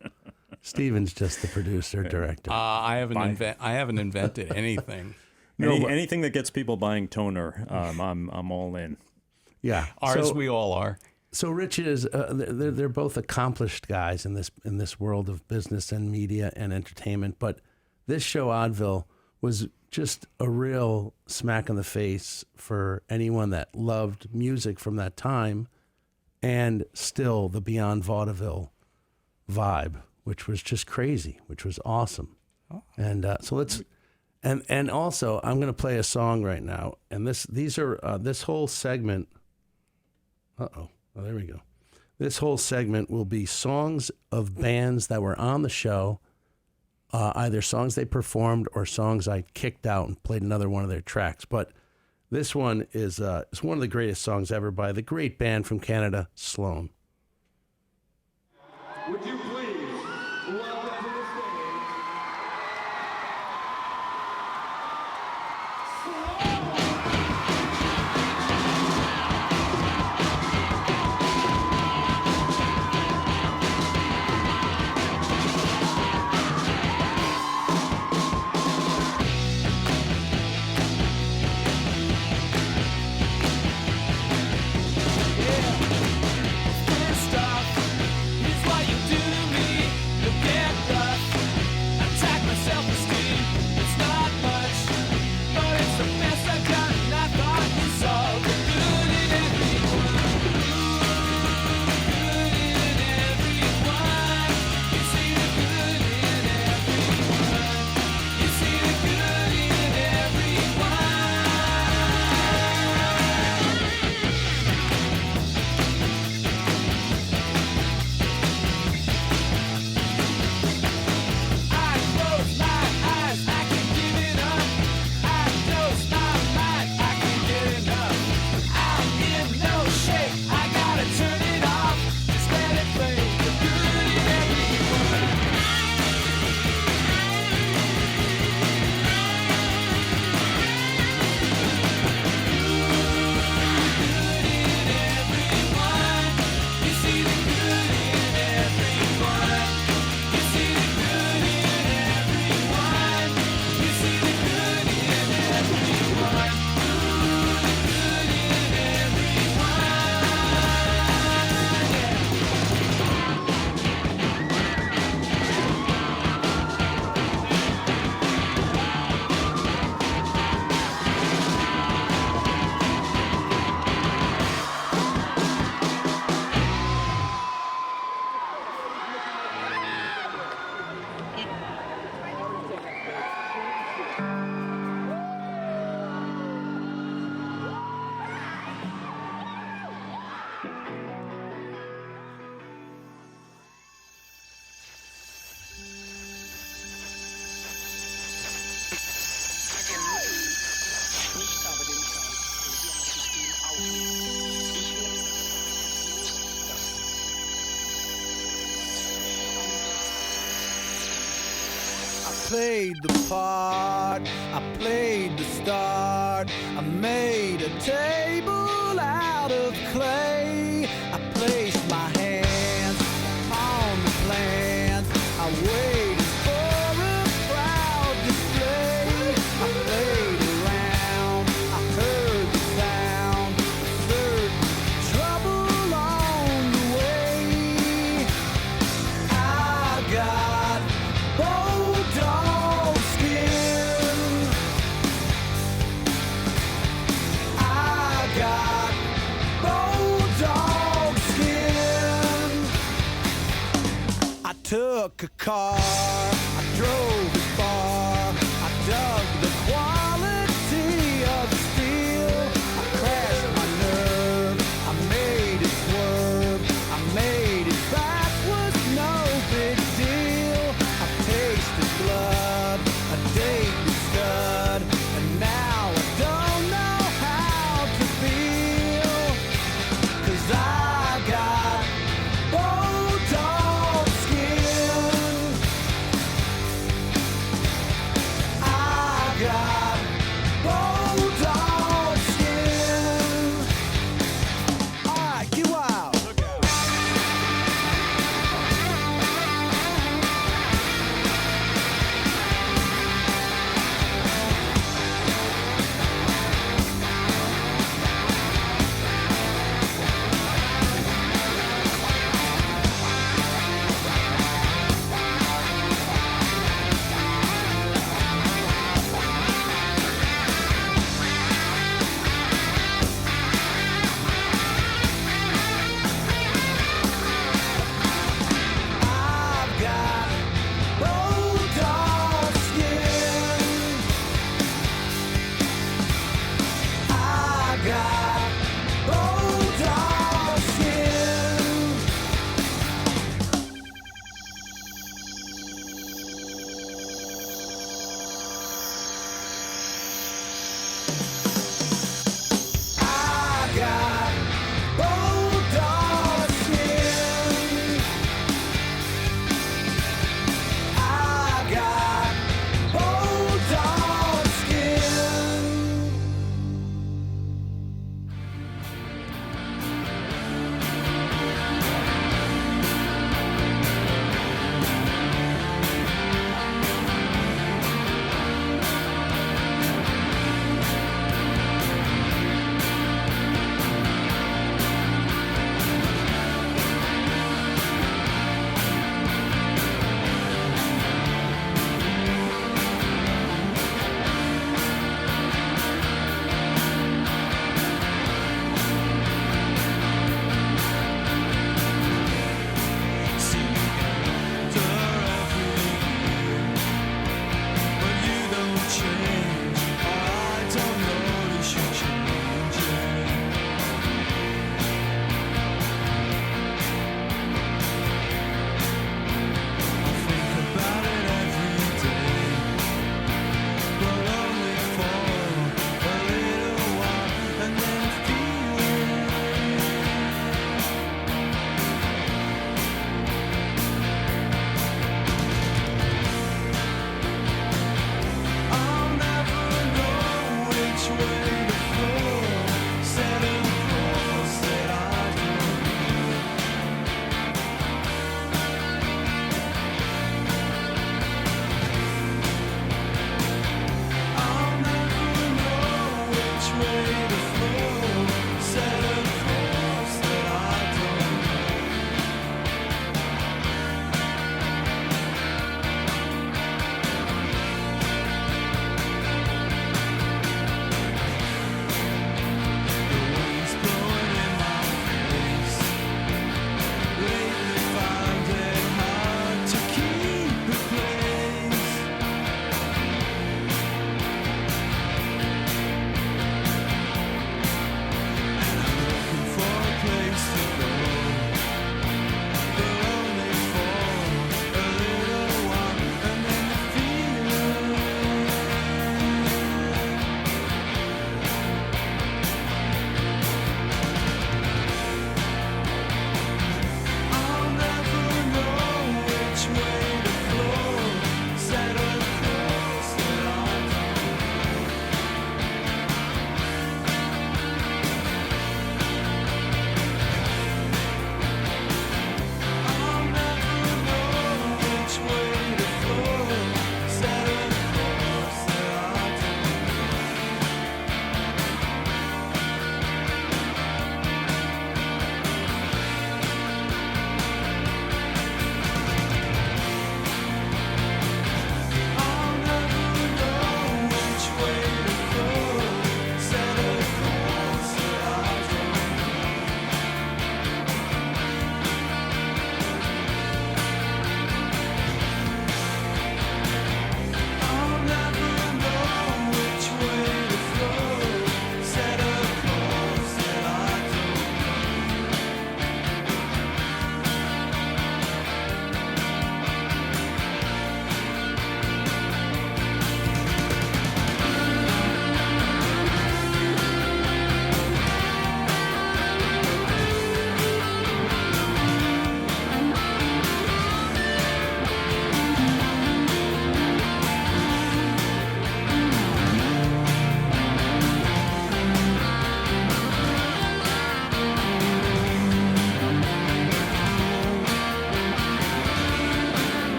Steven's just the producer, director. I haven't invented anything. Anything that gets people buying toner, I'm all in. Yeah, we all are. So Rich is they're both accomplished guys in this world of business and media and entertainment. But this show Oddville was just a real smack in the face for anyone that loved music from that time, and still the Beyond Vaudeville vibe, which was just crazy, which was awesome. And so let's. And also, I'm going to play a song right now, and this whole segment. Oh, there we go. This whole segment will be songs of bands that were on the show, either songs they performed or songs I kicked out and played another one of their tracks. But this one is one of the greatest songs ever by the great band from Canada, Sloan. Would you please welcome to the stage played the part, I played the start. I made a table out of clay. I placed my hands on the plans. I waited for a proud display. I played around, I heard the sound of certain trouble on the way. I got bulldog skin. I got bulldog skin. I took a car, I drove it far. I dug the quality of steel. I crashed my nerve, I made it swerve. I made it backwards, no big deal. I tasted blood, I dated stud, and now I don't know how to feel. 'Cause I got bulldog skin. I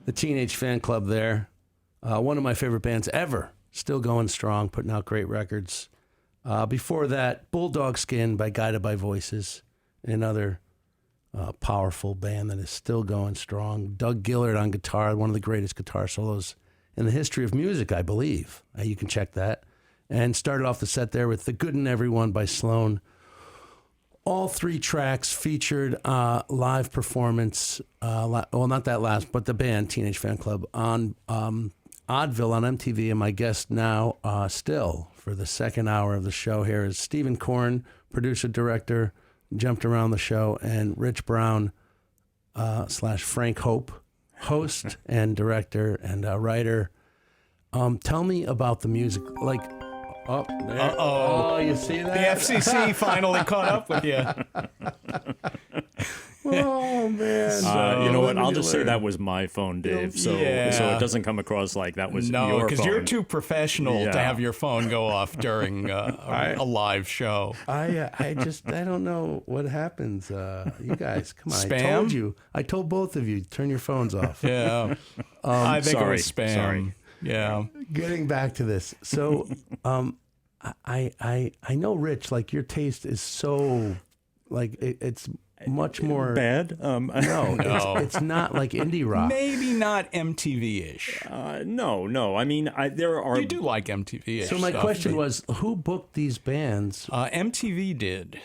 the Teenage Fan Club there. One of my favorite bands ever. Still going strong, putting out great records. Before that, Bulldog Skin by Guided by Voices, another powerful band that is still going strong. Doug Gillard on guitar, one of the greatest guitar solos in the history of music, I believe. You can check that. And started off the set there with The Good in Everyone by Sloan. All 3 tracks featured live performance, well, not that last, but the band, Teenage Fan Club, on Oddville on MTV. And my guest now, still, for the second hour of the show here is Steve Korn, producer, director, jumped around the show, and Rich Brown / Frank Hope, host and director and writer. Tell me about the music, like... Oh, there. Oh, you see that? The FCC finally caught up with you. Oh, man. You know what? I'll just say that was my phone, Dave. So it doesn't come across like that was your phone. No, because you're too professional to have your phone go off during a live show. I don't know what happens. You guys, come on. Spam? I told you. I told both of you, turn your phones off. Yeah. I think it was spam. Sorry. Yeah. Getting back to this. So I know, Rich, like your taste is so, like, it's much more bad. No. It's not like indie rock. Maybe not MTV-ish. No. I mean, there are. You do like MTV-ish. So my question was, who booked these bands? MTV did,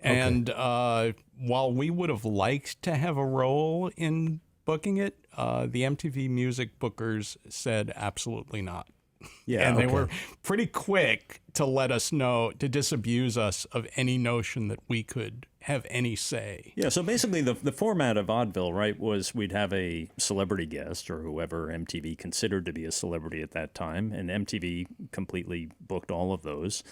and while we would have liked to have a role in booking it, the MTV music bookers said absolutely not. Yeah, and they were pretty quick to let us know, to disabuse us of any notion that we could have any say. Yeah, so basically the format of Oddville, right, was we'd have a celebrity guest or whoever MTV considered to be a celebrity at that time, and MTV completely booked all of those.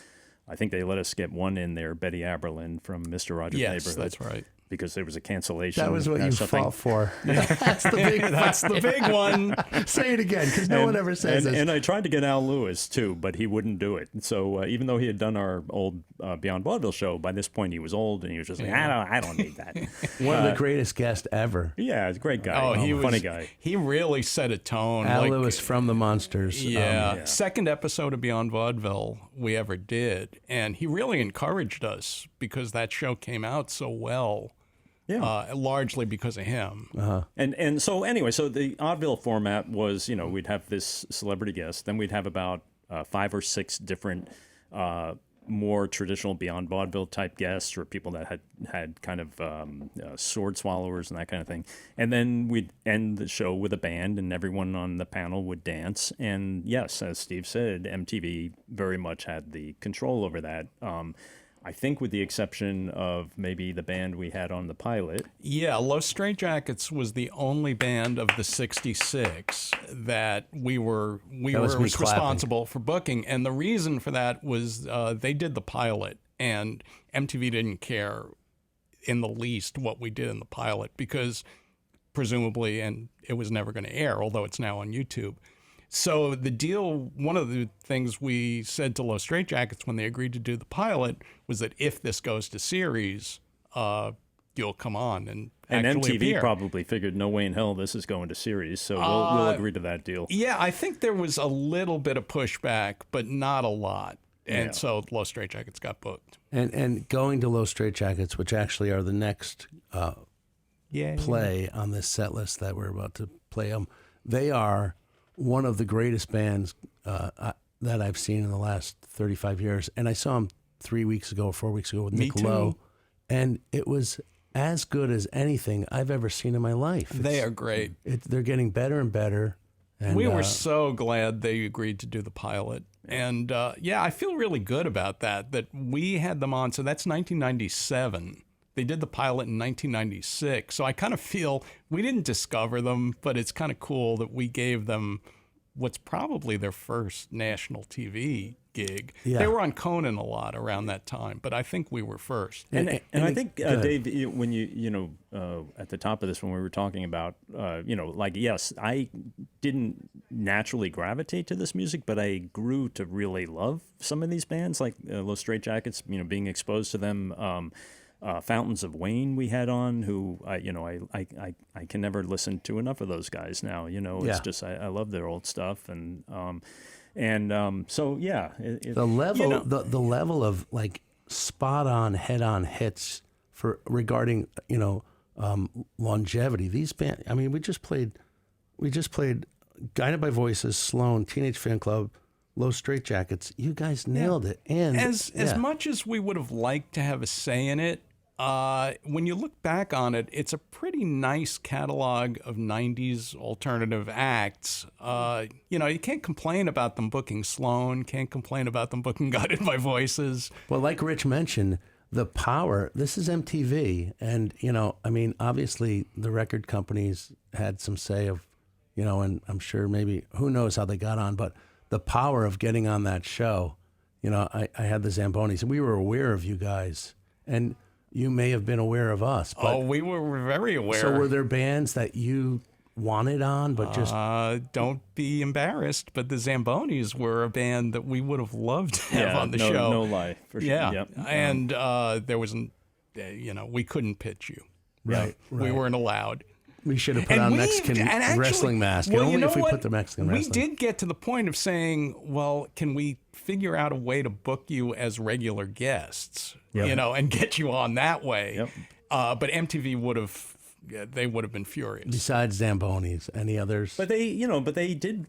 I think they let us get one in there, Betty Aberlin from Mr. Rogers' Neighborhood. Yes, that's right. Because there was a cancellation. That was what you fought for. That's the big one. Say it again, because no one ever says this. And I tried to get Al Lewis, too, but he wouldn't do it. So even though he had done our old Beyond Vaudeville show, by this point he was old, and he was just like, I don't need that. One of the greatest guests ever. Yeah, he's a great guy. He was funny guy. He really set a tone. Al Lewis from the Monsters. Yeah. Second episode of Beyond Vaudeville we ever did. And he really encouraged us because that show came out so well. Yeah. Largely because of him. And so anyway, so the Oddville format was, we'd have this celebrity guest, then we'd have about 5 or 6 different more traditional Beyond Vaudeville type guests or people that had kind of sword swallowers and that kind of thing. And then we'd end the show with a band and everyone on the panel would dance. And yes, as Steve said, MTV very much had the control over that. I think with the exception of maybe the band we had on the pilot. Yeah, Los Straitjackets was the only band of the 66 that we were responsible for booking. And the reason for that was they did the pilot, and MTV didn't care in the least what we did in the pilot because presumably, and it was never going to air, although it's now on YouTube. So the deal, one of the things we said to Los Straitjackets when they agreed to do the pilot was that if this goes to series, you'll come on and actually MTV appear. Probably figured no way in hell this is going to series, so we'll agree to that deal. Yeah, I think there was a little bit of pushback, but not a lot. And so Los Straitjackets got booked. And going to Los Straitjackets, which actually are the next play on this set list that we're about to play, they are one of the greatest bands that I've seen in the last 35 years. And I saw them 4 weeks ago with Nick Lowe. And it was as good as anything I've ever seen in my life. They are great. They're getting better and better. And, we were so glad they agreed to do the pilot. And I feel really good about that we had them on. So that's 1997. They did the pilot in 1996. So I kind of feel we didn't discover them, but it's kind of cool that we gave them what's probably their first national TV gig. Yeah. They were on Conan a lot around that time, but I think we were first. And I think, Dave, when you at the top of this, when we were talking about, yes, I didn't naturally gravitate to this music, but I grew to really love some of these bands, like Los Straitjackets, being exposed to them. Fountains of Wayne we had on, who I can never listen to enough of those guys now. It's just I love their old stuff, and so yeah, the level the level of like spot on head on hits regarding longevity. These bands. I mean, we just played Guided by Voices, Sloan, Teenage Fan Club, Los Straitjackets. You guys nailed it. And as much as we would have liked to have a say in it, when you look back on it, it's a pretty nice catalog of 90s alternative acts. You can't complain about them booking Sloan, can't complain about them booking Guided by Voices. Well, like Rich mentioned, the power, this is MTV. And, obviously the record companies had some say of, and I'm sure maybe, who knows how they got on, but the power of getting on that show, I had the Zambonis, and we were aware of you guys. And you may have been aware of us. But, we were very aware. So were there bands that you wanted on, but just... don't be embarrassed, but the Zambonis were a band that we would have loved to have on the show. No lie, for sure. Yeah, yep. And there wasn't, we couldn't pitch you. Right. We weren't allowed. We should have put on Mexican wrestling mask. Well, only if we put the Mexican wrestling. We did get to the point of saying, well, can we figure out a way to book you as regular guests, and get you on that way? Yep. But MTV would have been furious. Besides Zambonis, any others? But they did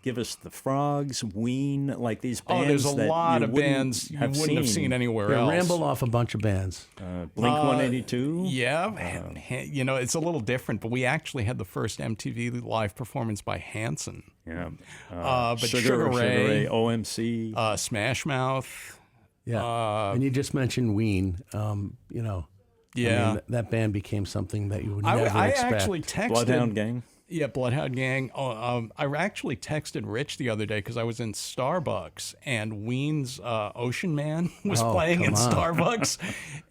give us the Frogs, Ween, like these bands. There's a lot of bands you wouldn't have seen anywhere else. Ramble off a bunch of bands. Blink 182. Yeah, it's a little different, but we actually had the first MTV live performance by Hanson. Yeah. But Sugar Ray, OMC, Smash Mouth. Yeah. And you just mentioned Ween. That band became something that you would never expect. I actually texted Bloodhound Gang. Yeah, Bloodhound Gang. I actually texted Rich the other day because I was in Starbucks and Ween's Ocean Man was playing in Starbucks.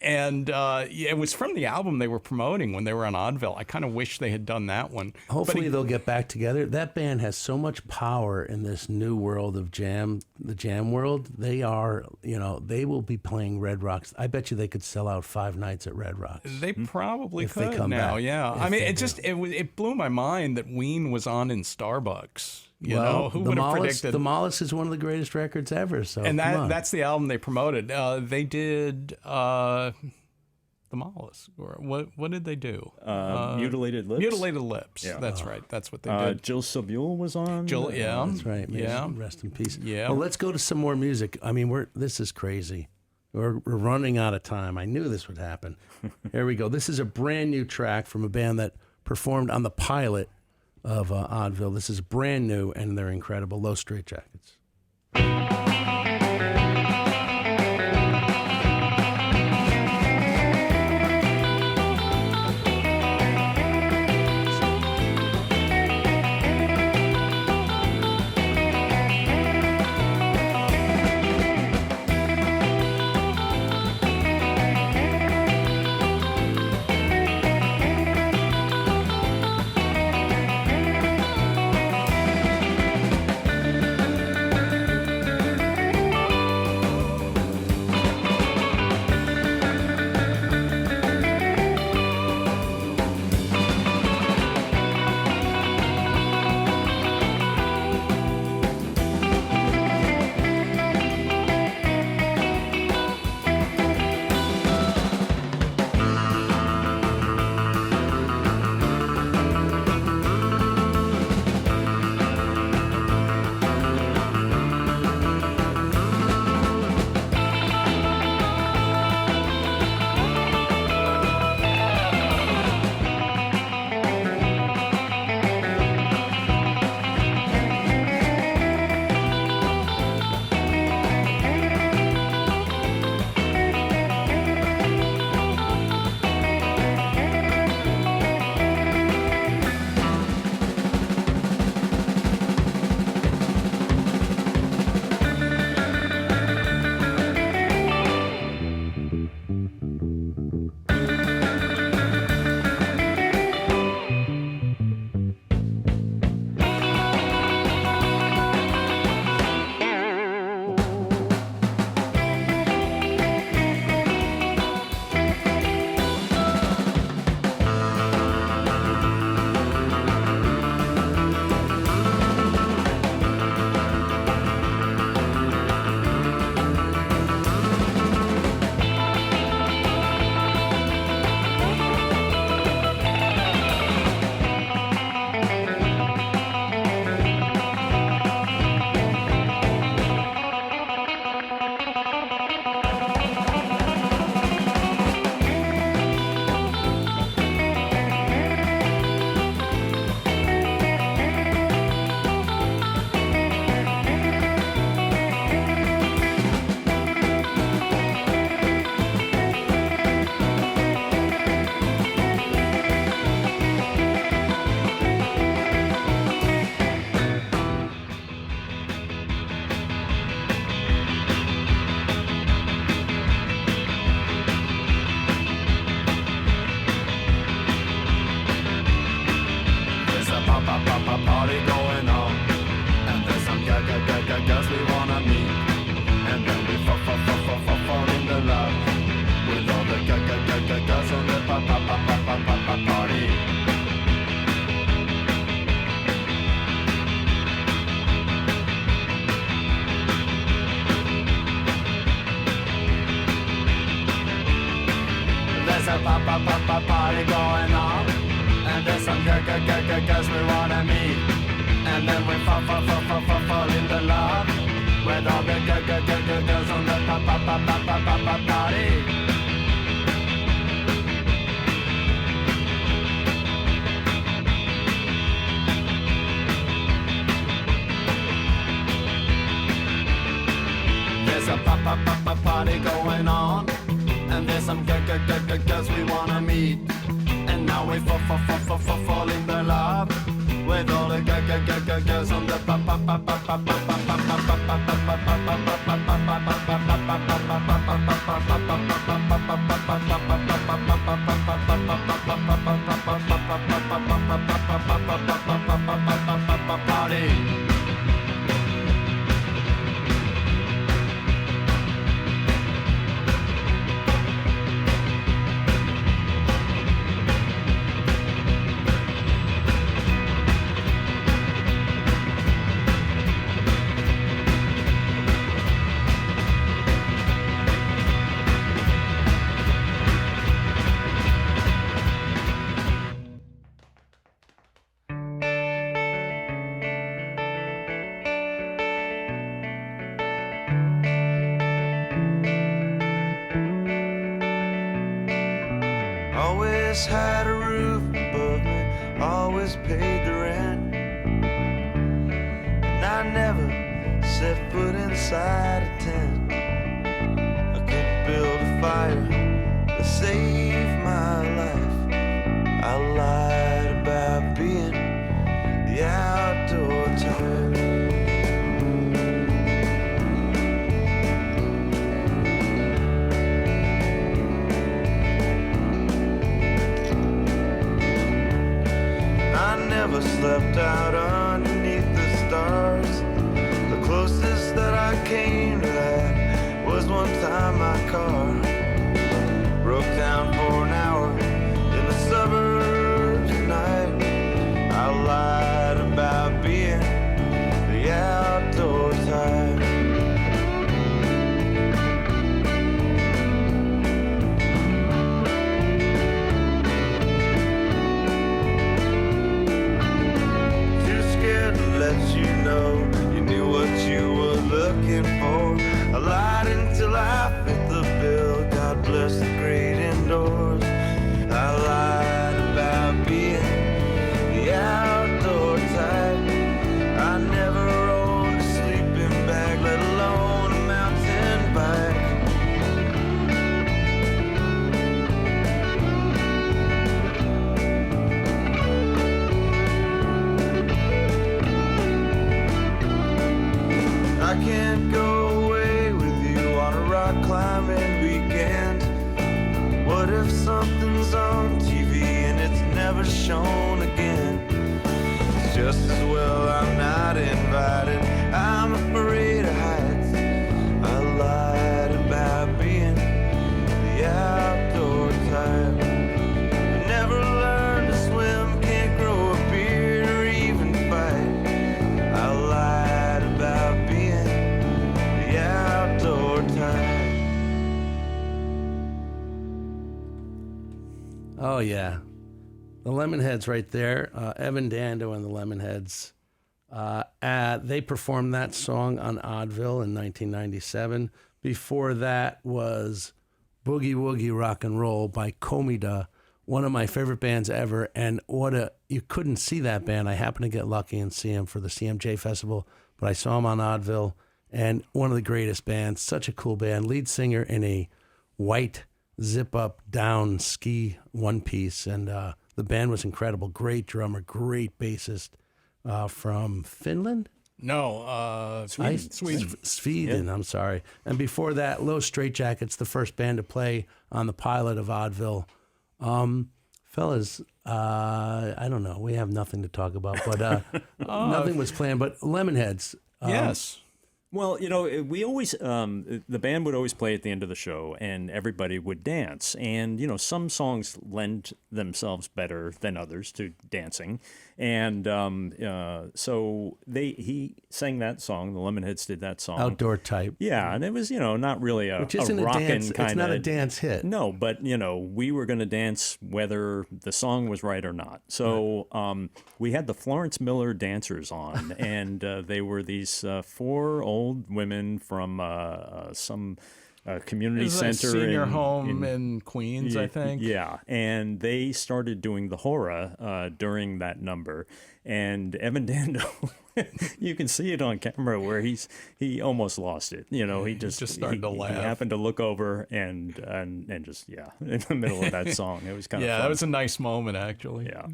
And it was from the album they were promoting when they were on Vaudeville. I kind of wish they had done that one. Hopefully they'll get back together. That band has so much power in this new world of the jam world. They are, they will be playing Red Rocks. I bet you they could sell out 5 nights at Red Rocks. They probably if could they come now, back. yeah. I mean, it blew my mind that Ween was on in Starbucks. Who would have predicted? The Mollis is one of the greatest records ever. So, and that's the album they promoted. They did the Mollis. What did they do? Mutilated Lips. Mutilated Lips. Yeah. That's right. That's what they did. Jill Sobule was on. Yeah, that's right. Yeah, rest in peace. Yeah. Well, let's go to some more music. I mean, this is crazy. We're running out of time. I knew this would happen. Here we go. This is a brand new track from a band that performed on the pilot of Vaudeville. This is brand new, and they're incredible. Los Straitjackets. girls on the party. There's a party going on, and there's some girls we wanna meet, and then we fall into love with all the girls on the party. There's a party going on, and there's some girls we wanna meet, and now we fall in the love with all the girls on the party. Always had a roof above me, always paid the rent, and I never set foot inside a tent. I could build a fire to save my life. I lied about being the outdoor type. Never slept out underneath the stars. The closest that I came to that was one time my car broke down for an hour in the suburbs at night. I lied about being the outdoor type. You knew what you were looking for. I lied until I fit the bill. God bless the great indoors. I lied about being the outdoor type. I never owned a sleeping bag, let alone a mountain bike. I can't go away with you on a rock climbing weekend. What if something's on TV and it's never shown again? It's just as well I'm not invited. I'm afraid of heights. I lied about being the outdoor type. I never learned to swim, can't grow a beard or even fight. I lied about being the outdoor type. Oh, yeah. The Lemonheads right there. Evan Dando and the Lemonheads. They performed that song on Oddville in 1997. Before that was Boogie Woogie Rock and Roll by Comida, one of my favorite bands ever. And you couldn't see that band. I happened to get lucky and see him for the CMJ Festival, but I saw him on Oddville, and one of the greatest bands, such a cool band. Lead singer in a white zip-up down ski one-piece, and the band was incredible. Great drummer, great bassist from Finland? No, Sweden. Sweden, yeah. I'm sorry. And before that, Low Straitjackets, the first band to play on the pilot of Oddville. Fellas, I don't know. We have nothing to talk about, but nothing was planned. But Lemonheads. Yes. Well, we always, the band would always play at the end of the show and everybody would dance. And, some songs lend themselves better than others to dancing. And so he sang that song. The Lemonheads did that song. Outdoor type. Yeah, and it was, not really a Which isn't a rockin' dance. kind of. It's not a dance hit. No, but, we were going to dance whether the song was right or not. So we had the Florence Miller dancers on, and they were these 4 old women from some community center, a senior home in Queens, I think. Yeah, and they started doing the hora during that number, and Evan Dando, you can see it on camera where he almost lost it. He just started to laugh. He happened to look over and just in the middle of that song. It was kind of fun. That was a nice moment actually. Yeah,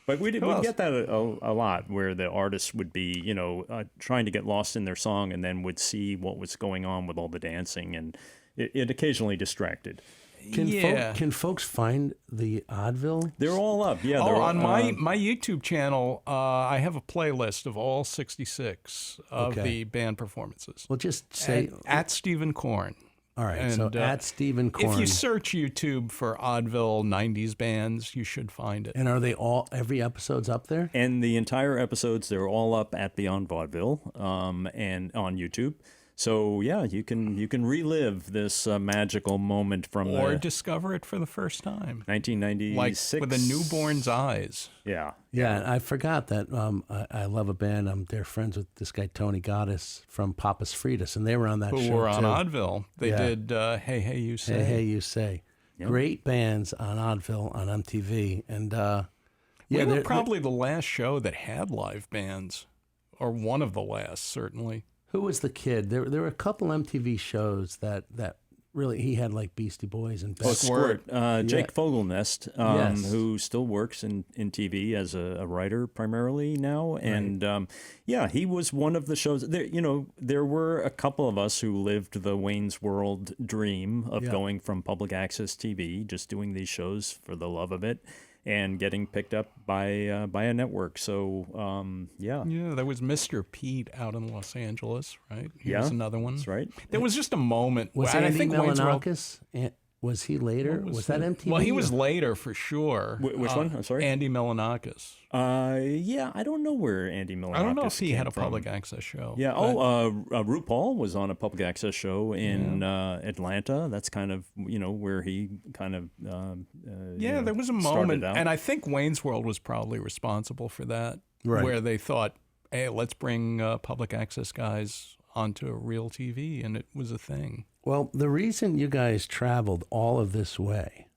but we get that a lot, where the artists would be, trying to get lost in their song and then would see what was going on with all the dancing, and it occasionally distracted. Can folks find the Oddville? They're all up. Yeah. On my YouTube channel, I have a playlist of all 66 of the band performances. Well, just say at Steve Korn. All right, so at Steve Korn. If you search YouTube for Oddville 90s bands, you should find it. And are they every episode's up there? And the entire episodes, they're all up at Beyond Vaudeville and on YouTube. So, you can relive this magical moment from or discover it for the first time. 1996. Like with a newborn's eyes. Yeah. Yeah, I forgot that I love a band. They're friends with this guy, Tony Gaddis from Papas Fritas, and they were on that show, Who were on too. Oddville. They did Hey, Hey, You Say. Hey, Hey, You Say. Yep. Great bands on Oddville on MTV. And we were probably the last show that had live bands, or one of the last, certainly. Who was the kid? There were a couple MTV shows that really, he had like Beastie Boys and Squirt. Jake Fogelnest, who still works in TV as a writer primarily now. And he was one of the shows. There were a couple of us who lived the Wayne's World dream of going from public access TV, just doing these shows for the love of it, and getting picked up by a network. So, there was Mr. Pete out in Los Angeles, right? He was another one. That's right. There was just a moment. Was and Andy I think Milonakis? Was he later? Was that MTV? Well, he was later for sure. Which one? I'm sorry? Andy Milonakis. I don't know where Andy Milonakis I don't know if he had a from. public access show. Yeah. RuPaul was on a public access show in Atlanta. That's kind of where he kind of there was a moment, and I think Wayne's World was probably responsible for that, where they thought, hey, let's bring public access guys onto a real TV, and it was a thing. Well, the reason you guys traveled all of this way,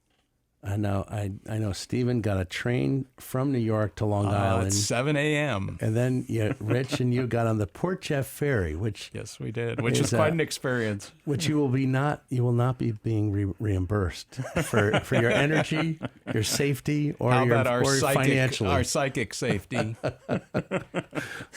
I know Stephen got a train from New York to Long Island. At 7 a.m. And then Rich and you got on the Port Jeff Ferry, which yes, we did, which is quite an experience. Which you will not be being reimbursed for your energy, your safety, or financially. Our psychic safety.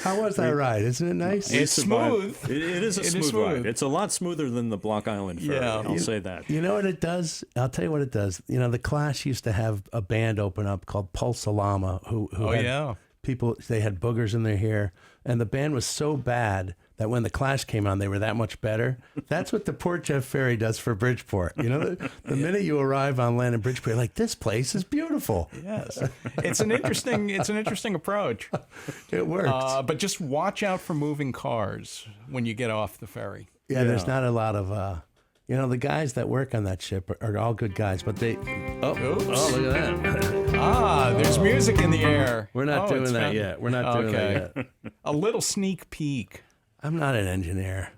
How was that ride? Isn't it nice? It's smooth. It is a smooth ride. It's a lot smoother than the Block Island Ferry. Yeah, I'll say that. You know what it does? I'll tell you what it does. The Clash used to have a band open up called Pulse Alama, who had people, they had boogers in their hair, and the band was so bad that when the Clash came on, they were that much better. That's what the Port Jeff Ferry does for Bridgeport. The minute you arrive on land in Bridgeport, you're like, this place is beautiful. Yes, it's an interesting approach. It works, but just watch out for moving cars when you get off the ferry. Yeah, there's not a lot of. The guys that work on that ship are all good guys, but they... Oh, look at that. There's music in the air. We're not doing that yet. We're not doing that yet. A little sneak peek. I'm not an engineer.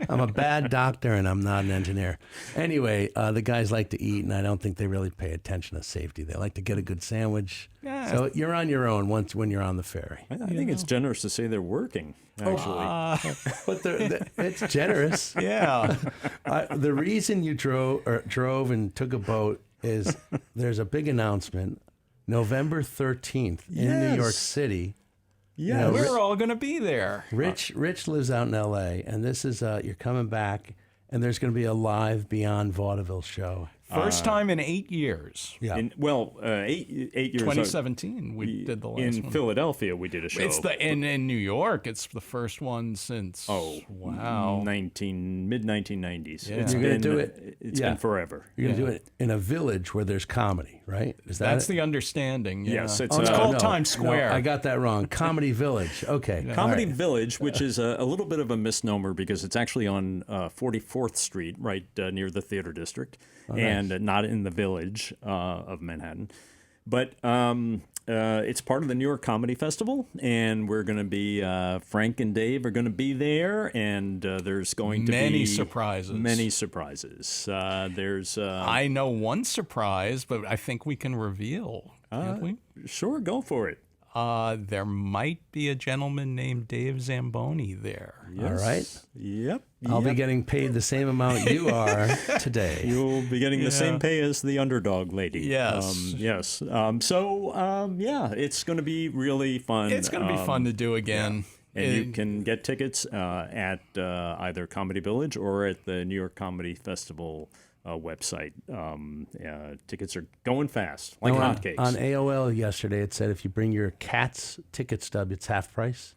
I'm a bad doctor, and I'm not an engineer. Anyway, the guys like to eat, and I don't think they really pay attention to safety. They like to get a good sandwich. Yeah. So you're on your own when you're on the ferry. I think it's generous to say they're working, actually. But it's generous. Yeah. The reason you drove and took a boat is there's a big announcement, November 13th in New York City. Yeah, we're all going to be there. Rich lives out in L.A., and this is, you're coming back, and there's going to be a live Beyond Vaudeville show. First time in 8 years. Yeah. 8 years. 2017, we did the last one. In Philadelphia, we did a show. It's in New York. It's the first one since. Wow. Mid 1990s. Yeah. It's You're been, gonna do it. It's been forever. You're gonna do it in a village where there's comedy, right? Is that That's it? the understanding. Yeah. Yes, it's called no, Times Square. No, I got that wrong. Comedy Village. Okay. Comedy All right. Village, which is a little bit of a misnomer because it's actually on 44th Street, right near the Theater District, and not in the Village of Manhattan. But it's part of the New York Comedy Festival, and we're going to be, Frank and Dave are going to be there, and there's going to be Many surprises. Many surprises. There's I know one surprise, but I think we can reveal. Can't we? Sure, go for it. There might be a gentleman named Dave Zamboni there. All right. Yep. I'll be getting paid the same amount you are today. You'll be getting the same pay as the underdog lady. Yes. Yes. It's going to be really fun. It's going to be fun to do again. Yeah. And you can get tickets at either Comedy Village or at the New York Comedy Festival website. Tickets are going fast, like hotcakes. On AOL yesterday, it said if you bring your cat's ticket stub, it's half price.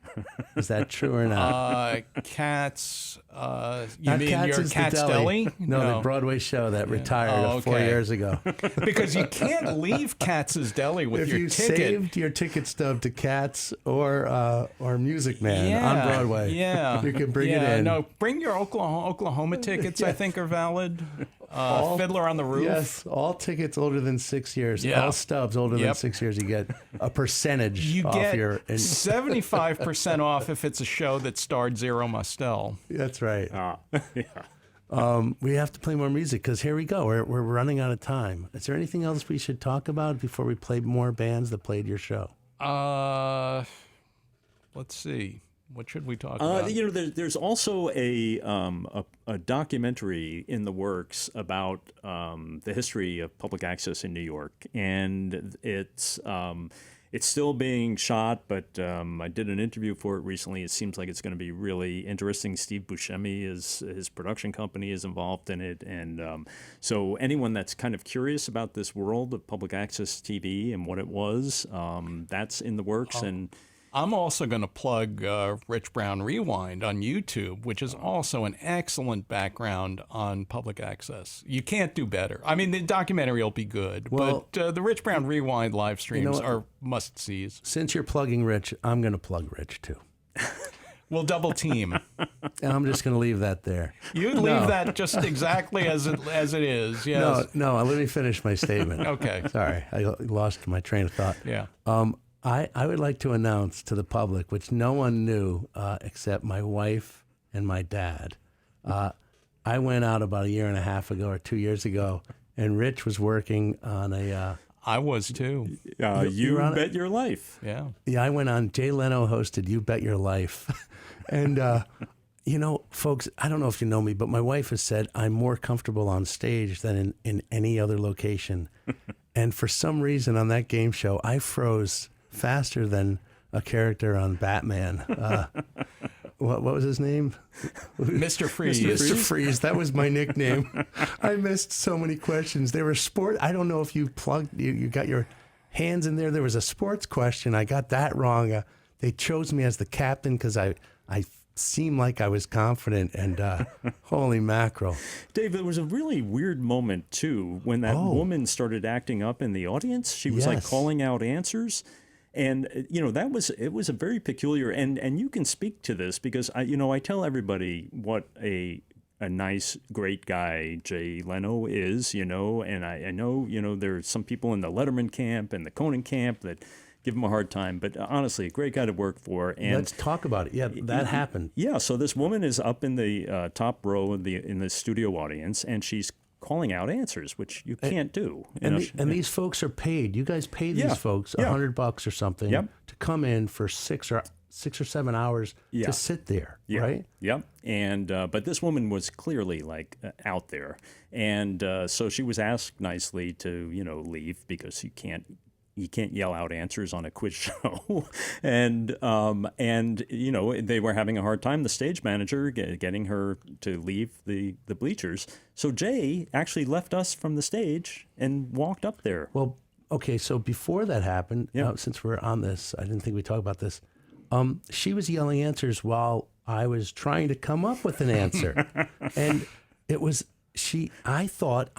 Is that true or not? Cats. You Not mean Cats your is the Cat's Deli? No, the Broadway show that retired 4 years ago. Because you can't leave Katz's Deli with if your you ticket. saved your ticket stub to Cats or Music Man on Broadway, you can bring it in. No, bring your Oklahoma tickets. I think are valid. Fiddler on the Roof. Yes, all tickets older than 6 years. Yeah. All stubs older than 6 years. You get a percentage. You off get your 75% off if it's a show that starred Zero Mostel. That's right. We have to play more music because here we go. We're running out of time. Is there anything else we should talk about before we play more bands that played your show? Let's see. What should we talk about? There's also a documentary in the works about the history of public access in New York, and it's still being shot. But I did an interview for it recently. It seems like it's going to be really interesting. Steve Buscemi his production company is involved in it, and so anyone that's kind of curious about this world of public access TV and what it was, that's in the works and. I'm also going to plug Rich Brown Rewind on YouTube, which is also an excellent background on public access. You can't do better. I mean, the documentary will be good, but the Rich Brown Rewind live streams are must-sees. Since you're plugging Rich, I'm going to plug Rich, too. We'll double team. And I'm just going to leave that there. You leave that just exactly as it is. Yes. No, let me finish my statement. Okay. Sorry, I lost my train of thought. Yeah. I would like to announce to the public, which no one knew except my wife and my dad. I went out about 1.5 years ago or 2 years ago, and Rich was working on a... I was too. You Bet Your Life. Yeah. Yeah, I went on. Jay Leno hosted You Bet Your Life. And, folks, I don't know if you know me, but my wife has said I'm more comfortable on stage than in any other location. And for some reason on that game show, I froze faster than a character on Batman. What was his name? Mr. Freeze. Mr. Freeze. That was my nickname. I missed so many questions. They were I don't know if you you got your hands in there. There was a sports question. I got that wrong. They chose me as the captain because I seemed like I was confident, and holy mackerel. Dave, there was a really weird moment, too, when that woman started acting up in the audience. She was like calling out answers. And, it was a very peculiar, and you can speak to this because, I tell everybody what a nice, great guy Jay Leno is, and I know, there's some people in the Letterman camp and the Conan camp that give him a hard time, but honestly, a great guy to work for. And let's talk about it. Yeah, that happened. Yeah, so this woman is up in the top row in the studio audience, and she's calling out answers, which you can't do. And these folks are paid. You guys pay these folks $100 or something to come in for 6 or 7 hours to sit there, right? Yep. And but this woman was clearly out there, and so she was asked nicely to leave because you can't you can't yell out answers on a quiz show. and you know, they were having a hard time, the stage manager, getting her to leave the bleachers. So Jay actually left us from the stage and walked up there. Well, okay, so before that happened, since we're on this, I didn't think we'd talk about this. She was yelling answers while I was trying to come up with an answer. And it was I thought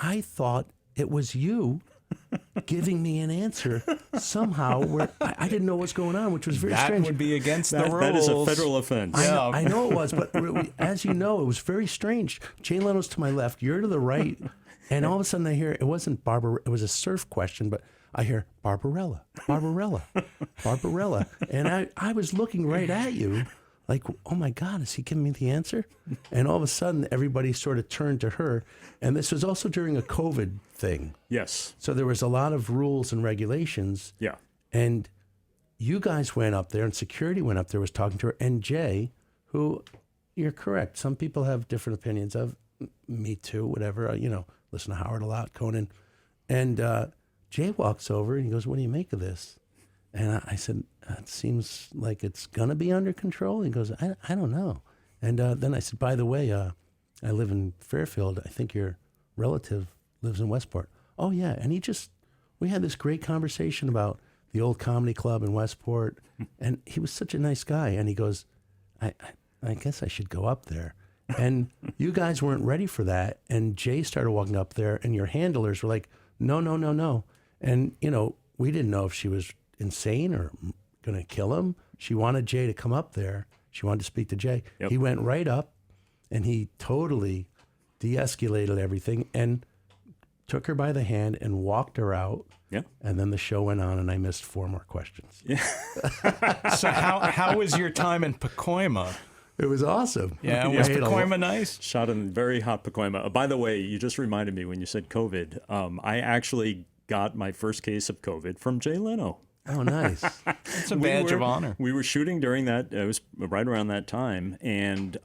it was you giving me an answer somehow where I didn't know what's going on, which was very strange. That would be against the rules. That is a federal offense. I know it was, but as you know, it was very strange. Jay Leno's to my left, you're to the right, and all of a sudden I hear, it wasn't Barbara, it was a surf question, but I hear Barbarella, and I was looking right at you, like, oh my God, is he giving me the answer? And all of a sudden, everybody sort of turned to her, and this was also during a COVID thing. Yes. So there was a lot of rules and regulations. Yeah. And you guys went up there, and security went up there, was talking to her, and Jay, who, you're correct, some people have different opinions of, me too, whatever, you know, listen to Howard a lot, Conan, and Jay walks over and he goes, what do you make of this? And I said, it seems like it's going to be under control. He goes, I don't know. And then I said, by the way, I live in Fairfield. I think your relative lives in Westport. Oh, yeah. And we had this great conversation about the old comedy club in Westport. And he was such a nice guy. And he goes, I guess I should go up there. And you guys weren't ready for that. And Jay started walking up there, and your handlers were like, no. And, you know, we didn't know if she was insane or going to kill him. She wanted Jay to come up there. She wanted to speak to Jay. Yep. He went right up, and he totally de-escalated everything and took her by the hand and walked her out. Yeah. And then the show went on, and I missed 4 more questions. Yeah. So how was your time in Pacoima? It was awesome. Yeah, was Pacoima nice? Shot in very hot Pacoima. By the way, you just reminded me when you said COVID, I actually got my first case of COVID from Jay Leno. Oh, nice. It's a badge of honor. We were shooting during that, it was right around that time, and,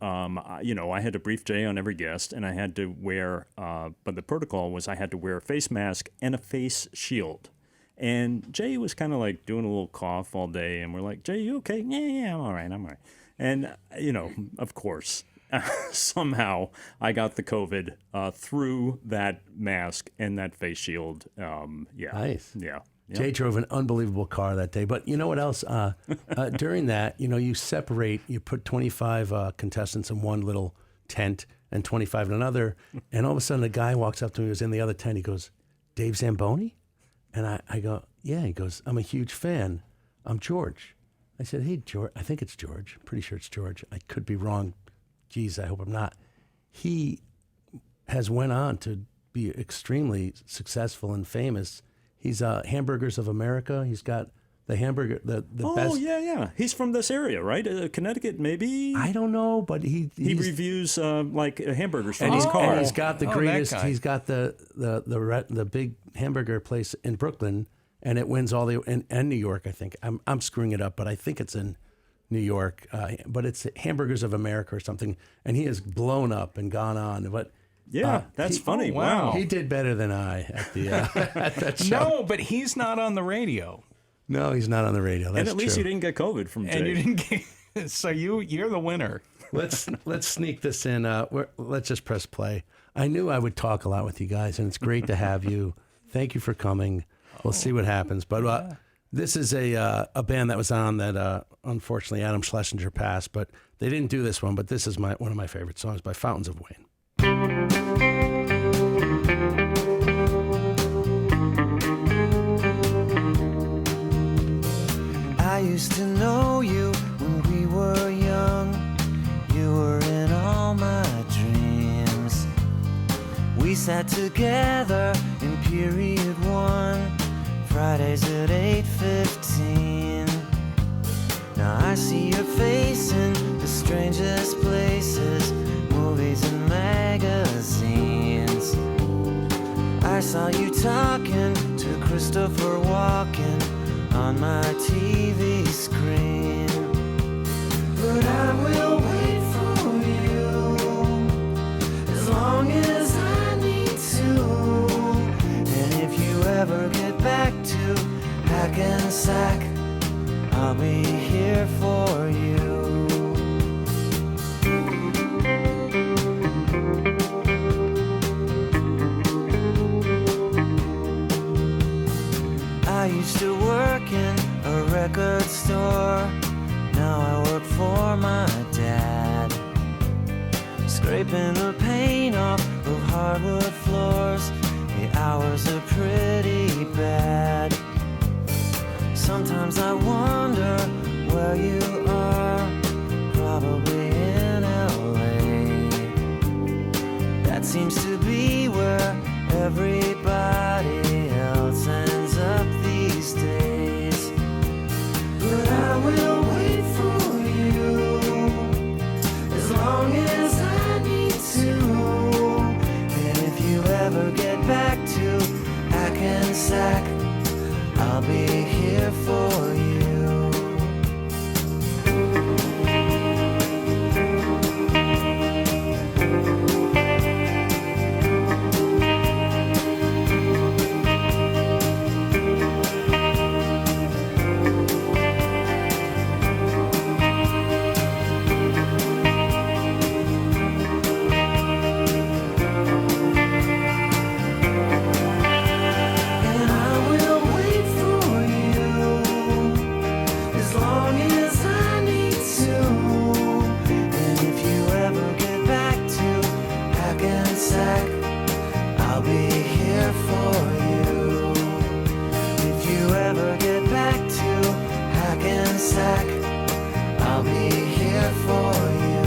you know, I had to brief Jay on every guest, and I had to wear, but the protocol was I had to wear a face mask and a face shield. And Jay was kind of like doing a little cough all day, and we're like, Jay, you okay? Yeah, I'm all right. And, you know, of course, somehow I got the COVID through that mask and that face shield. Yeah. Nice. Yeah. Yep. Jay drove an unbelievable car that day. But you know what else? During that, you know, you put 25 contestants in one little tent and 25 in another. And all of a sudden, a guy walks up to me who was in the other tent. He goes, Dave Zamboni? And I go, yeah. He goes, I'm a huge fan. I'm George. I said, hey, George, I think it's George. Pretty sure it's George. I could be wrong. Geez, I hope I'm not. He has went on to be extremely successful and famous. He's Hamburgers of America. He's got the hamburger, the best. Oh, yeah. He's from this area, right? Connecticut, maybe? I don't know, but he reviews like hamburgers from his his car. And he's got the greatest. He's got the big hamburger place in Brooklyn, and it wins all the and New York. I think I'm screwing it up, but I think it's in New York. But it's Hamburgers of America or something, and he has blown up and gone on. But yeah, that's funny. Wow. He did better than I at the at that show. No, but he's not on the radio. No, he's not on the radio. That's and at least true. you didn't get COVID from Jay. And you didn't get, so you're the winner. Let's sneak this in. Let's just press play. I knew I would talk a lot with you guys, and it's great to have you. Thank you for coming. We'll see what happens. But this is a band that was on that unfortunately Adam Schlesinger passed, but they didn't do this one. But this is one of my favorite songs by Fountains of Wayne. I used to know you when we were young. You were in all my dreams. We sat together in period 1, Fridays at 8:15. Now I see your face in the strangest places, movies and magazines. I saw you talking to Christopher Walken on my TV screen. But I will wait for you as long as I need to. And if you ever get back to used to work in a record store. Now I work for my dad, scraping the paint off of hardwood floors. The hours are pretty bad. Sometimes I wonder where you are, probably in LA. That seems to be where everybody else ends up these days. But I will wait for you as long as I need to. And if you ever get back to Hackensack, I'll be here for you. I'll be here for you.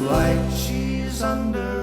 light she's under.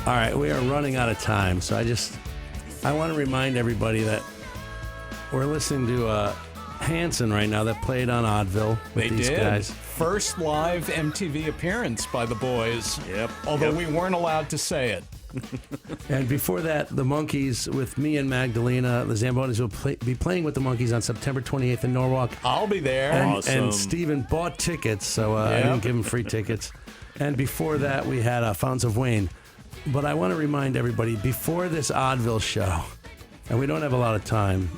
All right, we are running out of time, so I want to remind everybody that we're listening to Hanson right now that played on Oddville with these guys. First live MTV appearance by the boys. Yep. Although we weren't allowed to say it. And before that, the Monkees with me and Magdalena. The Zambonis will be playing with the Monkees on September 28th in Norwalk. I'll be there. And Steven bought tickets, so I didn't give him free tickets. And before that, we had Fountains of Wayne. But I want to remind everybody, before this Oddville show, and we don't have a lot of time,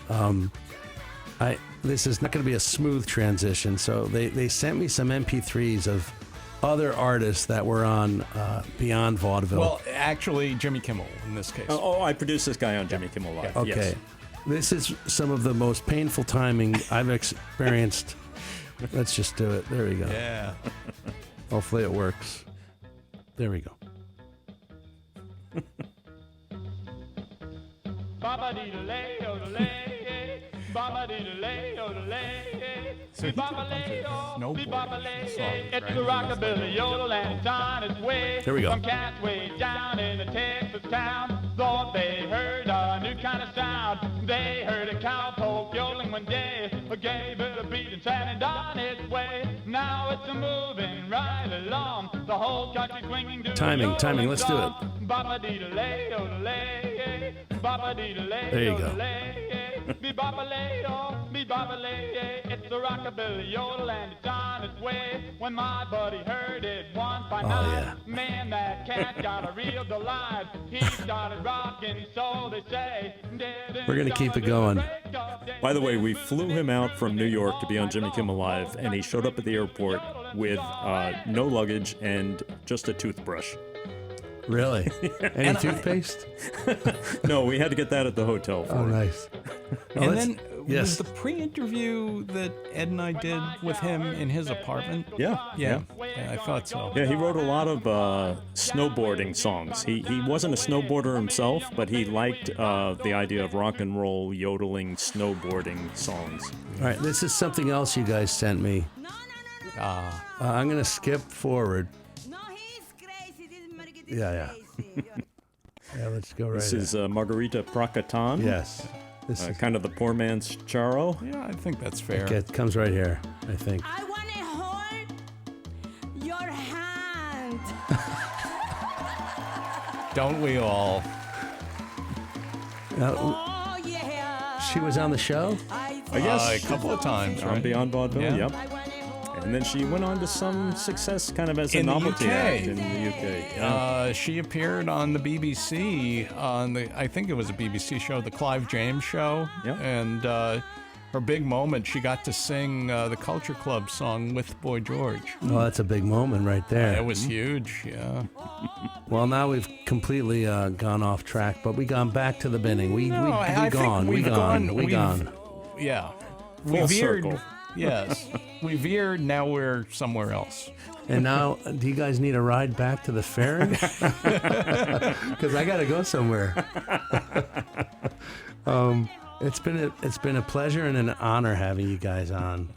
this is not going to be a smooth transition. So they sent me some MP3s of other artists that were on Beyond Vaudeville. Well, actually, Jimmy Kimmel in this case. I produced this guy on Jimmy Kimmel Live. Okay. Yes. This is some of the most painful timing I've experienced. Let's just do it. There we go. Yeah. Hopefully it works. There we go. It's the rockabilly yodel and it's on its way. Here we go. Some cats way down in a Texas town thought they heard a new kind of sound. They heard a cowpoke yodeling one day, gave it a beat and sent it on its way. Now it's a moving right along, the whole country swinging to Timing, let's do it. There you go. It's the rockabilly yodel and it's on on its way. When my buddy heard it once by Oh, night, yeah. man, that cat got a real delight. He started rocking, so they say. We're going to keep it going. By the way, we flew him out from New York to be on Jimmy Kimmel Live, and he showed up at the airport with no luggage and just a toothbrush. Really? Any toothpaste? No, we had to get that at the hotel for Oh, him. nice. And then yes. was the pre-interview that Ed and I did with him in his apartment? Yeah. Yeah, I thought so. Yeah, he wrote a lot of snowboarding songs. He wasn't a snowboarder himself, but he liked the idea of rock and roll, yodeling, snowboarding songs. All right, this is something else you guys sent me. I'm going to skip forward. Yeah. Yeah, let's go right This ahead. is Margarita Prakatan. Yes. This is kind of the poor man's Charo. Yeah, I think that's fair. It comes right here, I think. I want to hold your hand. Don't we all? Oh, yeah. She was on the show? I guess a couple of times, on right? Beyond Vaudeville, Yeah. yep. And then she went on to some success kind of as a In the novelty UK. act in the UK. Yeah. She appeared on the BBC on I think it was a BBC show, the Clive James Show. Yeah. And her big moment, she got to sing the Culture Club song with Boy George. Oh, that's a big moment right there. It was huge, yeah. Well, now we've completely gone off track, but we gone back to the beginning. We I think gone. we've We we've- gone. Yeah. We Full veered. circle. Yes. We veered, now we're somewhere else. And now, do you guys need a ride back to the fair? Because I got to go somewhere. It's been a pleasure and an honor having you guys on.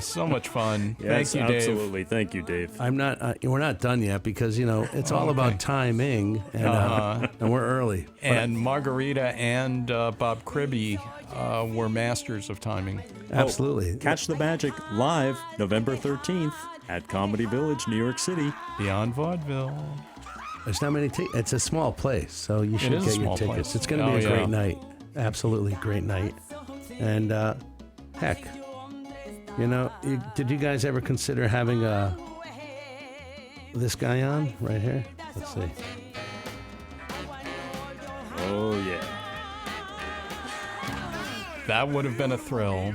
So much fun. Yes, Thank you, Dave. absolutely. Thank you, Dave. I'm not. We're not done yet because it's all about timing, and we're early. And Margarita and Bob Cribby were masters of timing. Absolutely. Catch the Magic live November 13th at Comedy Village, New York City. Beyond Vaudeville. There's not many tickets. It's a small place, so you should is a get your small tickets. place. It's going to be a great night. Absolutely great night. And heck, did you guys ever consider having this guy on right here? Let's see. Oh, yeah. That would have been a thrill.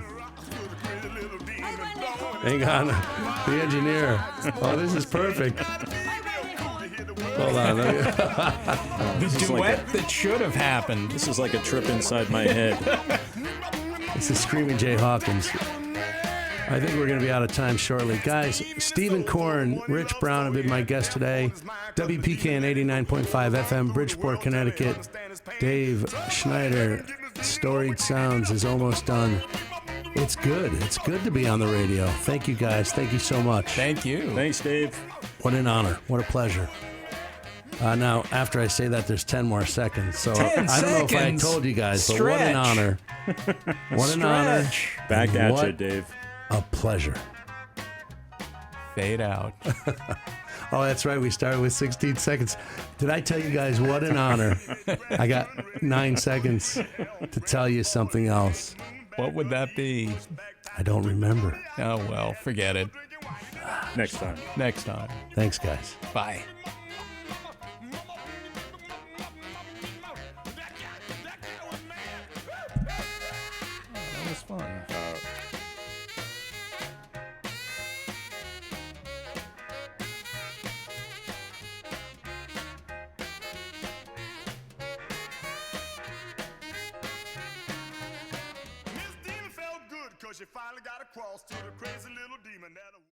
Hang on, the engineer. Oh, this is perfect. Hold on. The duet that should have happened. This is like a trip inside my head. This is Screaming Jay Hawkins. I think we're going to be out of time shortly. Guys, Steve Korn, Rich Brown have been my guest today. WPKN 89.5 FM, Bridgeport, Connecticut. Dave Schneider, Storied Sounds is almost done. It's good. It's good to be on the radio. Thank you, guys. Thank you so much. Thank you. Thanks, Dave. What an honor. What a pleasure. Now, after I say that, there's 10 more seconds. So 10 I don't know if I seconds. told you guys, but what Stretch. an honor. What an honor. Back And at what you, Dave. a pleasure. Fade out. Oh, that's right. We started with 16 seconds. Did I tell you guys what an honor? I got 9 seconds to tell you something else. What would that be? I don't remember. Oh, well, forget it. Next time. Next time. Thanks, guys. Bye. That was fun. Miss Dina felt good 'cause she finally got across to the crazy little